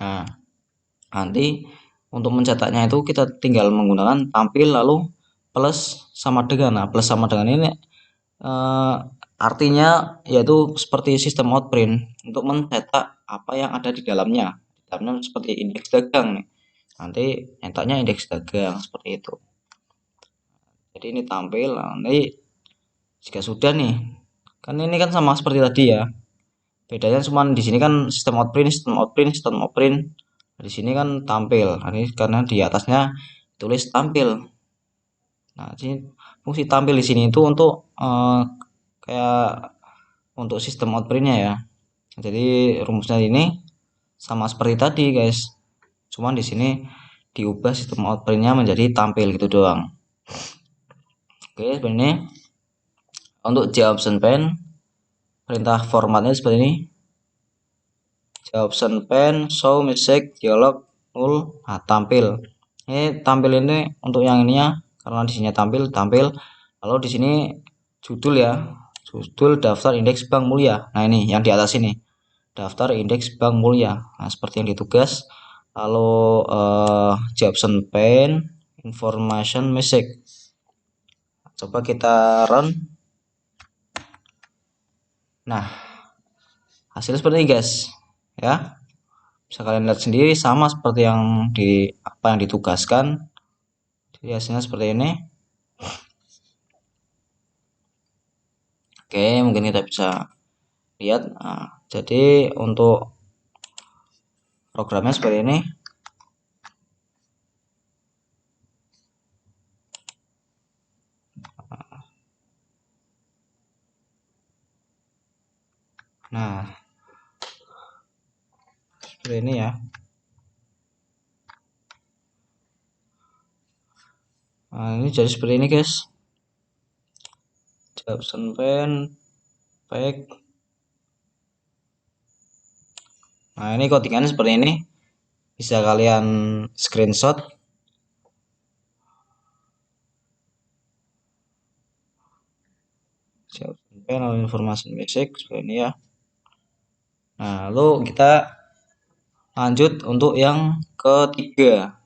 Nah, nanti untuk mencetaknya itu kita tinggal menggunakan tampil lalu plus sama dengan. Nah, plus sama dengan ini eh, artinya yaitu seperti sistem outprint untuk mencetak apa yang ada di dalamnya. Di dalamnya seperti indeks dagang nih. Nanti nyetaknya indeks dagang seperti itu. Jadi ini tampil. Nah, nanti jika sudah nih, kan ini kan sama seperti tadi ya. Bedanya cuma di sini kan sistem outprint, sistem outprint, sistem outprint. Di sini kan tampil. Nah, ini karena di atasnya tulis tampil. Nah, sini fungsi tampil di sini itu untuk kayak untuk sistem outprintnya ya. Jadi rumusnya ini sama seperti tadi guys. Cuman di sini diubah sistem outprintnya menjadi tampil gitu doang. Oke, seperti ini. Untuk JOption pen perintah formatnya seperti ini. JOption pen show message dialog null. Nah, tampil. Ini tampil ini untuk yang ininya karena di sini tampil. Lalu di sini judul ya. Judul daftar indeks bank mulia. Nah, ini yang di atas ini. Daftar indeks bank mulia. Nah, seperti yang ditugas. Lalu JOption pen information message. Coba kita run. Nah, hasil seperti ini guys ya, bisa kalian lihat sendiri sama seperti yang apa yang ditugaskan. Jadi hasilnya seperti ini. Oke, mungkin kita bisa lihat. Nah, jadi untuk programnya seperti ini. Nah, seperti ini ya. Nah, ini jadi seperti ini guys. JOption pen pack. Nah, ini codingannya seperti ini. Bisa kalian screenshot. JOption pen lalu information basic seperti ini ya. Nah, lalu kita lanjut untuk yang ketiga.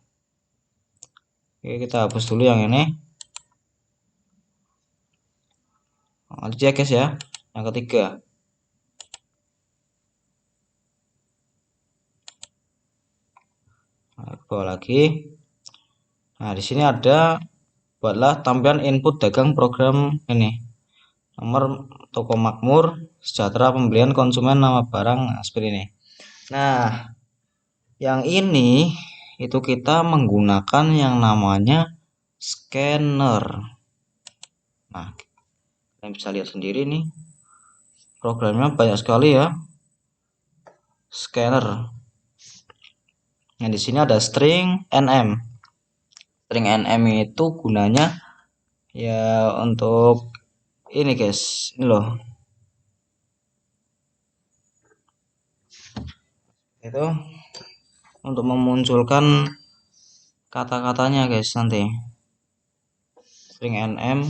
Oke, kita hapus dulu yang ini. Lanjut ya guys ya, yang ketiga. Nah, ke bawah lagi. Nah, di sini ada buatlah tampilan input dagang program ini. Nomor toko makmur, sejahtera, pembelian, konsumen, nama barang, nah, seperti ini. Nah, yang ini itu kita menggunakan yang namanya scanner. Nah, kalian bisa lihat sendiri nih. Programnya banyak sekali ya. Scanner. Yang di sini ada string nm. String nm itu gunanya ya untuk ini guys, ini loh. Itu untuk memunculkan kata-katanya guys nanti. String nm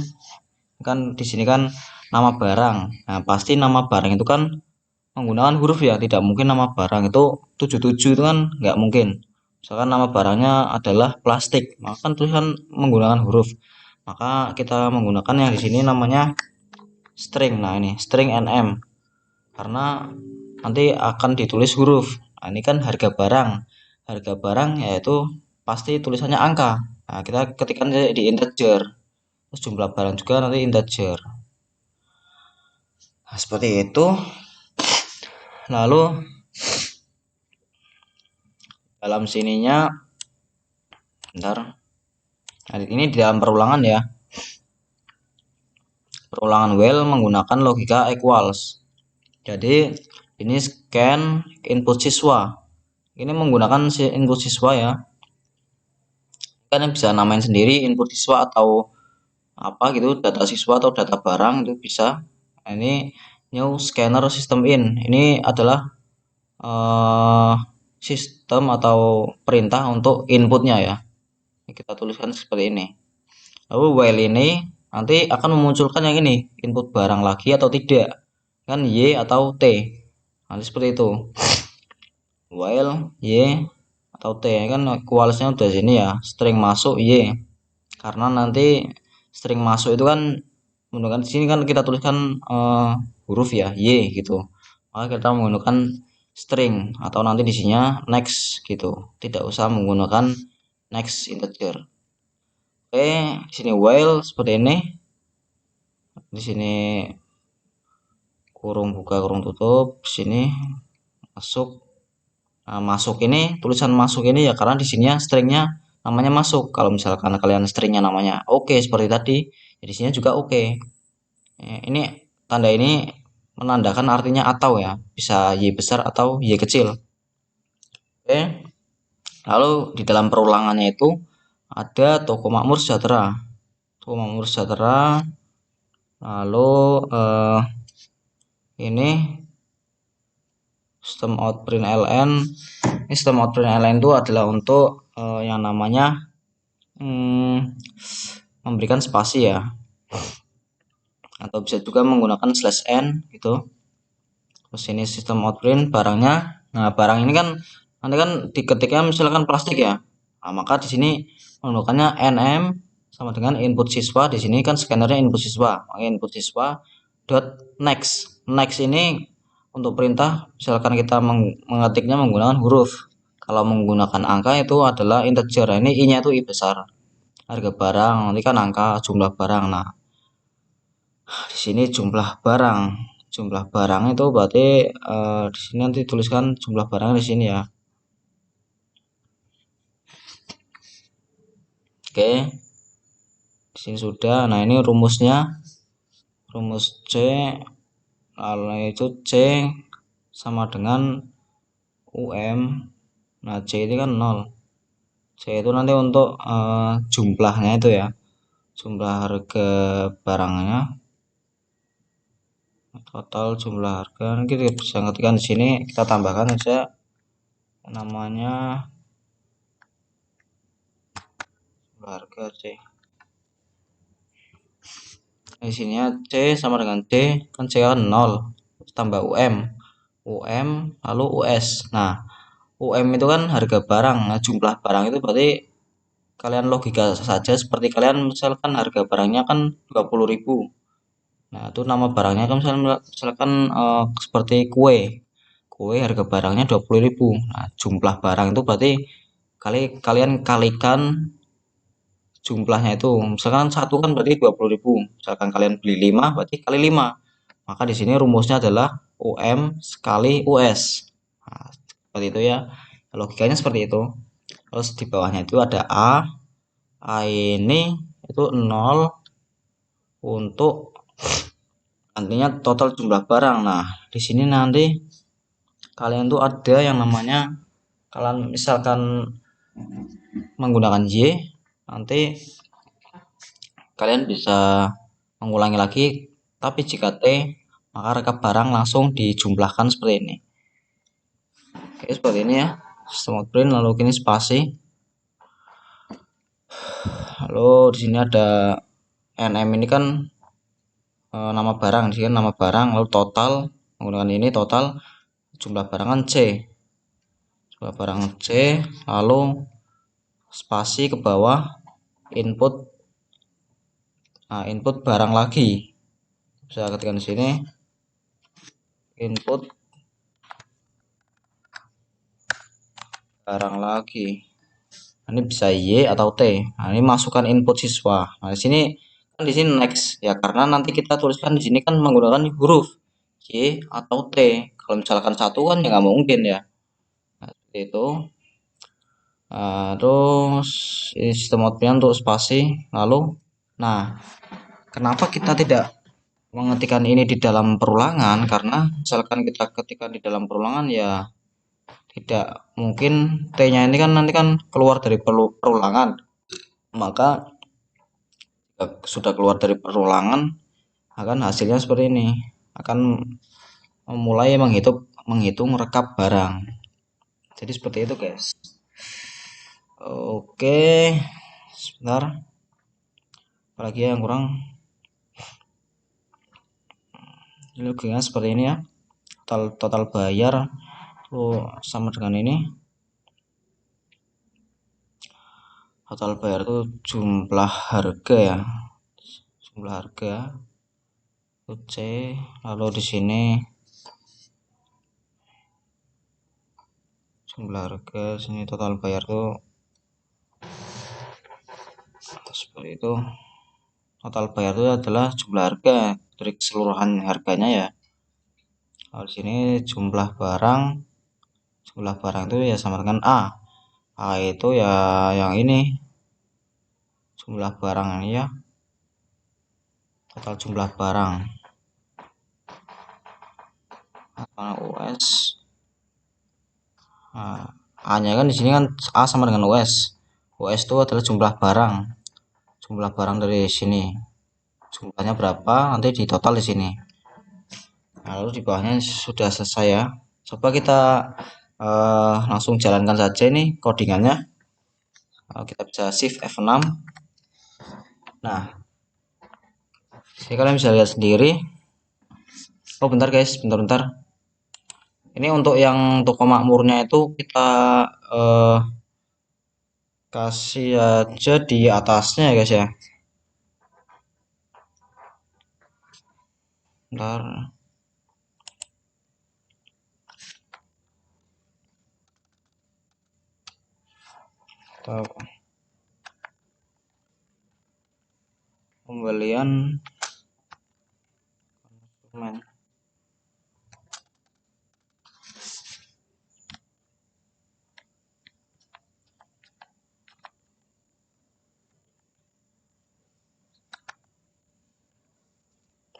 kan di sini kan nama barang. Nah, pasti nama barang itu kan menggunakan huruf ya, tidak mungkin nama barang itu 77 itu kan nggak mungkin. Misalkan nama barangnya adalah plastik, maka kan tulisan menggunakan huruf. Maka kita menggunakan yang di sini namanya string. Nah, ini string nm karena nanti akan ditulis huruf. Nah, ini kan harga barang. Harga barang yaitu pasti tulisannya angka. Nah, kita ketikkan di integer. Terus jumlah barang juga nanti integer. Nah, seperti itu. Lalu dalam sininya bentar. Nah, ini di dalam perulangan ya. Perulangan while menggunakan logika equals. Jadi ini scan input siswa. Ini menggunakan input siswa ya. Kalian bisa namain sendiri input siswa atau apa gitu, data siswa atau data barang itu bisa. Nah, ini new scanner system in. Ini adalah sistem atau perintah untuk inputnya ya. Kita tuliskan seperti ini. Lalu while ini nanti akan memunculkan yang ini, input barang lagi atau tidak, kan Y atau T. Nanti seperti itu. While Y atau T kan kualsnya udah sini ya, string masuk Y. Karena nanti string masuk itu kan menggunakan di sini kan kita tuliskan huruf ya Y gitu. Maka kita menggunakan string atau nanti di sininya next gitu. Tidak usah menggunakan next integer. Oke, di sini while seperti ini. Di sini kurung buka kurung tutup, sini masuk. Nah, masuk ini tulisan masuk ini ya karena di sininya stringnya namanya masuk. Kalau misalkan kalian stringnya namanya oke seperti tadi, ya di sini juga oke. Ini tanda ini menandakan artinya atau ya, bisa Y besar atau Y kecil. Oke. Lalu di dalam perulangannya itu ada toko makmur sejahtera. Toko makmur sejahtera. Lalu ini sistem out print ln. Sistem out print ln itu adalah untuk yang namanya memberikan spasi ya, atau bisa juga menggunakan /n gitu. Terus ini sistem out print barangnya. Nah, barang ini kan nanti kan diketiknya misalkan plastik ya. Nah, maka di sini menggunakannya nm sama dengan input siswa. Di sini kan scannernya input siswa. Maka input siswa dot next. Next ini untuk perintah misalkan kita mengetiknya menggunakan huruf. Kalau menggunakan angka itu adalah integer. Ini i-nya itu i besar. Harga barang nanti kan angka jumlah barang. Nah, di sini jumlah barang. Jumlah barang itu berarti di sini nanti tuliskan jumlah barang di sini ya. Oke. Di sini sudah. Nah, ini rumusnya. Rumus C lalu itu C sama dengan UM. Nah, C ini kan 0. C itu nanti untuk jumlahnya itu ya. Jumlah harga barangnya. Total jumlah harga. Nanti kita bisa ketikkan di sini, kita tambahkan saja namanya jumlah harga C. Di sini C sama dengan D, kan C kan 0. Tambah UM. UM lalu US. Nah, UM itu kan harga barang. Nah, jumlah barang itu berarti kalian logika saja seperti kalian misalkan harga barangnya kan 20.000. Nah, itu nama barangnya kan misalkan seperti kue. Kue harga barangnya 20.000. Nah, jumlah barang itu berarti kalian kalikan jumlahnya itu. Misalkan satu kan berarti 20.000. Misalkan kalian beli 5 berarti kali 5. Maka di sini rumusnya adalah UM sekali US. Nah, seperti itu ya. Logikanya seperti itu. Terus di bawahnya itu ada A. A ini itu 0 untuk nantinya total jumlah barang. Nah, di sini nanti kalian tuh ada yang namanya kalian misalkan menggunakan Y, nanti kalian bisa mengulangi lagi, tapi jika T maka rekap barang langsung dijumlahkan seperti ini. Oke, seperti ini ya sistem out print. Lalu kini spasi. Lalu di sini ada nm ini kan nama barang, di sini nama barang. Lalu total menggunakan ini total jumlah barang kan C. Jumlah barang C, lalu spasi ke bawah input. Nah, input barang lagi. Bisa ketikkan di sini input barang lagi. Ini bisa Y atau T. Nah, ini masukkan input siswa. Nah, di sini kan di sini next ya karena nanti kita tuliskan di sini kan menggunakan huruf Y atau T. Kalau misalkan satu kan ya nggak mungkin ya. Nah, seperti itu. Terus sistem outputnya untuk spasi. Lalu, nah, kenapa kita tidak mengetikkan ini di dalam perulangan? Karena misalkan kita ketikkan di dalam perulangan ya tidak mungkin T-nya ini kan nanti kan keluar dari perulangan. Maka sudah keluar dari perulangan akan hasilnya seperti ini. akan mulai menghitung rekap barang. Jadi seperti itu guys. Oke, sebentar. Apalagi yang kurang? Loginnya seperti ini ya. Total bayar tuh sama dengan ini. Total bayar itu jumlah harga ya. Jumlah harga C, lalu di sini jumlah harga, sini total bayar tuh seperti itu. Total bayar itu adalah jumlah harga dari keseluruhan harganya ya. Lalu di sini jumlah barang itu ya sama dengan A. A itu ya yang ini jumlah barang ini ya, total jumlah barang. US. Nah, A-nya kan di sini kan A sama dengan US. US itu adalah jumlah barang. Jumlah barang dari sini. Jumlahnya berapa? Nanti di total di sini. Nah, lalu di bawahnya sudah selesai ya. Coba kita langsung jalankan saja ini codingannya. Kita bisa shift F6. Nah, jadi kalian bisa lihat sendiri. Oh bentar guys, bentar. Ini untuk yang toko makmurnya itu kita kasih aja di atasnya ya guys ya. Bentar. Pembelian konsumen.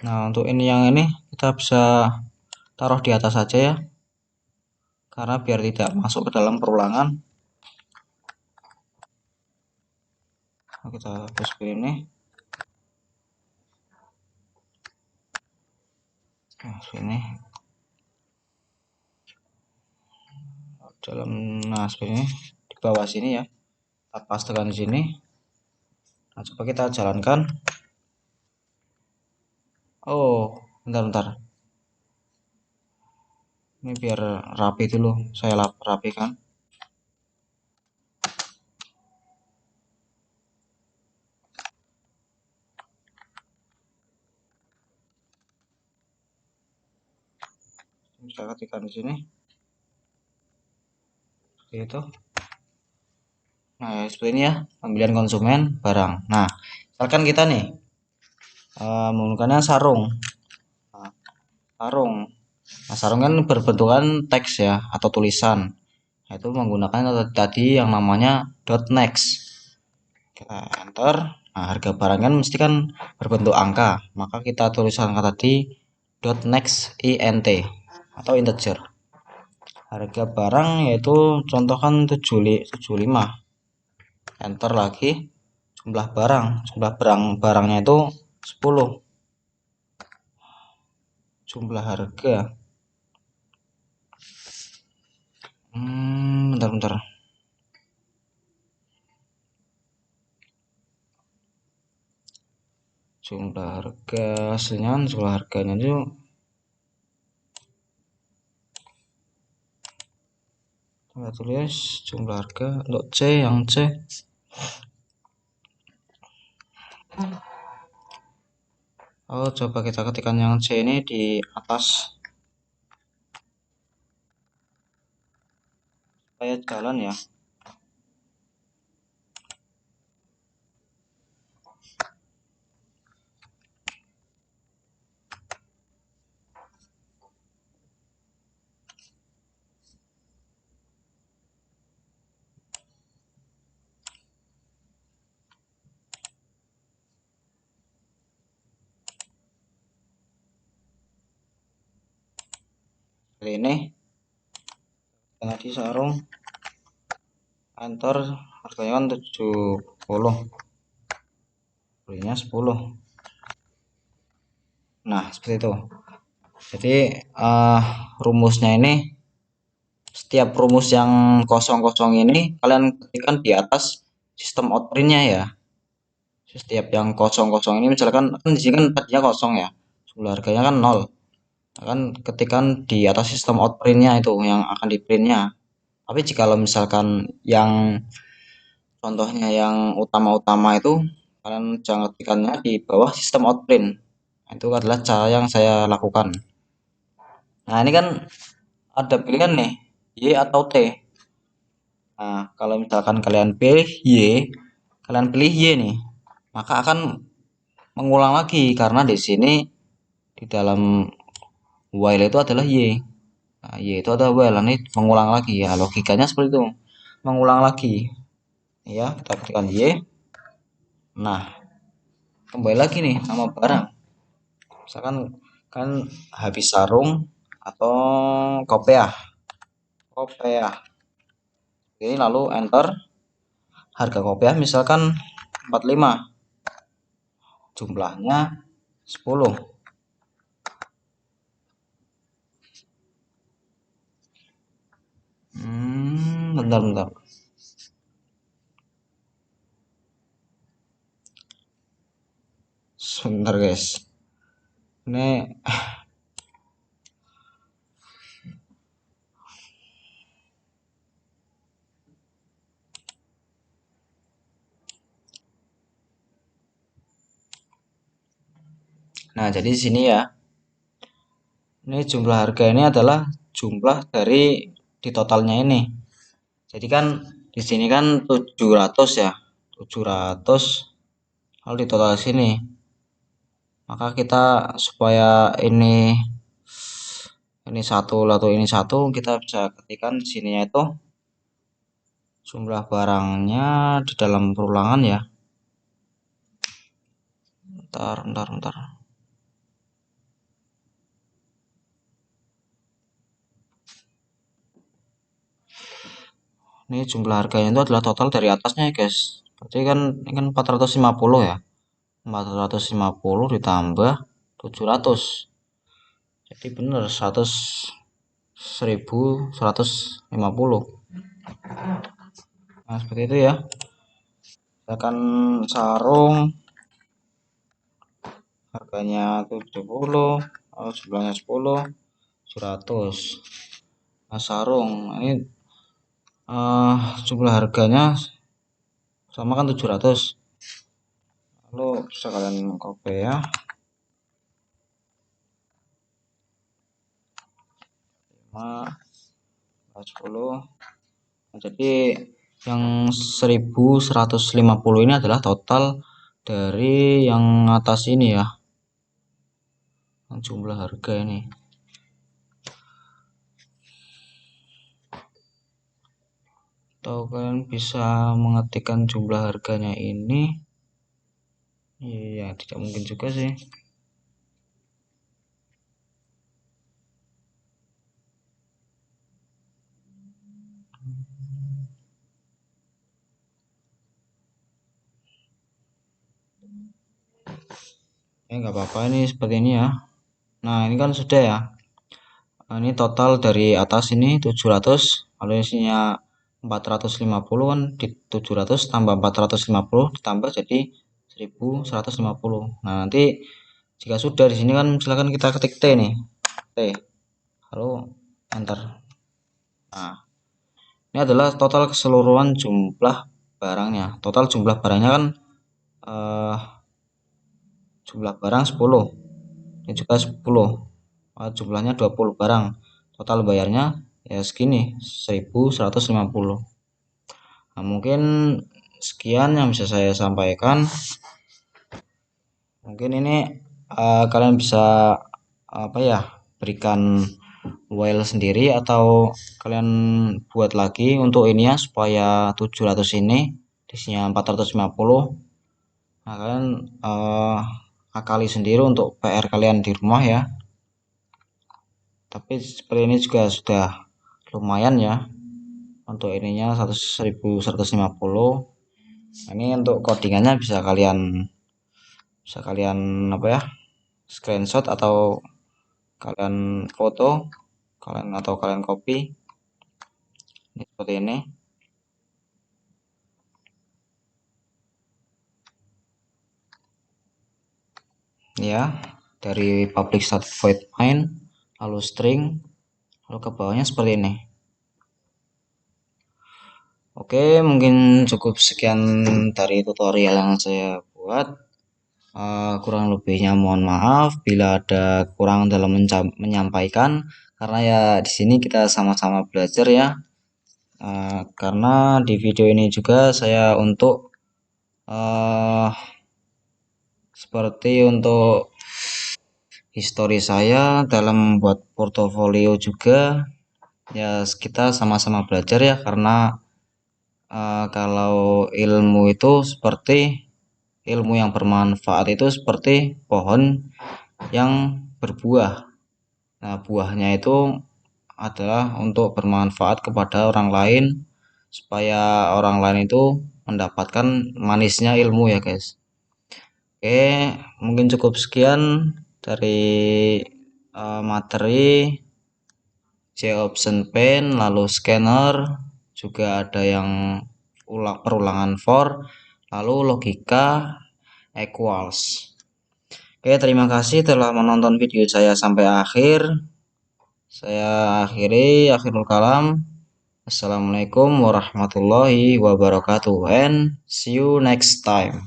Nah, untuk ini yang ini kita bisa taruh di atas saja ya. Karena biar tidak masuk ke dalam perulangan. Nah, kita hapus ini. Nah, sini. Nah, seperti ini di bawah sini ya. Kita pastekan di sini. Nah, coba kita jalankan. Oh, bentar. Ini biar rapi dulu. Saya rapikan. Saya ketikkan di sini. Seperti itu. Nah, seperti ini ya, pembelian konsumen barang. Nah, misalkan kita nih menggunakannya sarung. Nah, sarung kan berbentukan teks ya atau tulisan. Nah, itu menggunakan tadi yang namanya dot next. Kita enter. Nah, harga barang kan mesti kan berbentuk angka. Maka kita tulis angka tadi dot next int atau integer. Harga barang yaitu contohkan 75. Enter lagi. Jumlah barangnya itu 10. Jumlah harga bentar. Jumlah harga hasilnya jumlah harganya itu kita tulis jumlah harga untuk C yang C. Oh, coba kita ketikkan yang C ini di atas supaya jalan ya. Kali ini tadi sarung enter harganya kan 70, belinya 10. Nah, seperti itu. Jadi rumusnya ini, setiap rumus yang kosong-kosong ini kalian ketikkan di atas sistem outprintnya ya. Setiap yang kosong-kosong ini misalkan kan di sini kan tadinya kosong ya, jumlah harganya kan nol. Nah, kan ketikan di atas sistem outprintnya itu yang akan di printnya. Tapi jika misalkan yang contohnya yang utama-utama itu kalian jangan ketikannya di bawah sistem outprint. Itu adalah cara yang saya lakukan. Nah, ini kan ada pilihan nih, Y atau T. Nah, kalau misalkan kalian pilih Y, kalian pilih Y nih, maka akan mengulang lagi karena di sini di dalam while itu adalah Y. Nah, Y itu adalah while, ini mengulang lagi ya. Logikanya seperti itu. Mengulang lagi. Ya, kita ketikkan Y. Nah, kembali lagi nih nama barang. Misalkan kan habis sarung atau kopiah. Kopiah. Ini lalu enter harga kopiah misalkan 45. Jumlahnya 10. Bentar. Sebentar guys. Ini nah, jadi di sini ya. Ini jumlah harga ini adalah jumlah dari di totalnya ini. Jadi kan di sini kan 700 ya. 700 lalu di total sini. Maka kita supaya ini satu lalu ini satu, kita bisa ketikkan di sininya itu jumlah barangnya di dalam perulangan ya. Bentar. Ini jumlah harganya itu adalah total dari atasnya ya guys. Berarti kan ini kan 450 ya. 450 ditambah 700. Jadi benar 1150. Nah, seperti itu ya. Misalkan sarung harganya 70, jumlahnya 10, 700. Nah, sarung ini jumlah harganya sama kan 700. Lalu bisa kalian copy ya. 5, 10. Nah, jadi yang 1150 ini adalah total dari yang atas ini ya. Yang jumlah harga ini. Atau kalian bisa mengetikkan jumlah harganya ini. Iya, tidak mungkin juga sih. Nggak apa-apa ini seperti ini ya. Nah, ini kan sudah ya. Nah, ini total dari atas ini 700, lalu isinya 450 kan, di 700 tambah 450 ditambah jadi 1150. Nah, nanti jika sudah di sini kan silakan kita ketik T nih. T. Lalu enter. Nah, ini adalah total keseluruhan jumlah barangnya. Total jumlah barangnya kan eh, jumlah barang 10. Ini juga 10. Jumlahnya 20 barang. Total bayarnya ya segini, 1150. Nah, mungkin sekian yang bisa saya sampaikan. Mungkin ini kalian bisa apa ya, berikan while sendiri atau kalian buat lagi untuk ini ya, supaya 700 ini isinya 450. Nah, kalian akali sendiri untuk PR kalian di rumah ya. Tapi seperti ini juga sudah lumayan ya untuk ininya 1150. Ini untuk codingannya bisa kalian apa ya, screenshot atau kalian foto, kalian copy ini seperti ini. Ya, dari public static void main, lalu string, lalu ke bawahnya seperti ini. Oke, mungkin cukup sekian dari tutorial yang saya buat. Kurang lebihnya mohon maaf bila ada kurang dalam menyampaikan, karena ya di sini kita sama-sama belajar ya. Karena di video ini juga saya untuk seperti untuk histori saya dalam membuat portofolio juga, ya kita sama-sama belajar ya, karena kalau ilmu itu seperti ilmu yang bermanfaat itu seperti pohon yang berbuah. Nah, buahnya itu adalah untuk bermanfaat kepada orang lain, supaya orang lain itu mendapatkan manisnya ilmu ya guys. Oke, mungkin cukup sekian dari materi C option pen, lalu scanner, juga ada yang perulangan for, lalu logika equals. Oke, terima kasih telah menonton video saya sampai akhir. Saya akhirul kalam. Assalamualaikum warahmatullahi wabarakatuh, and see you next time.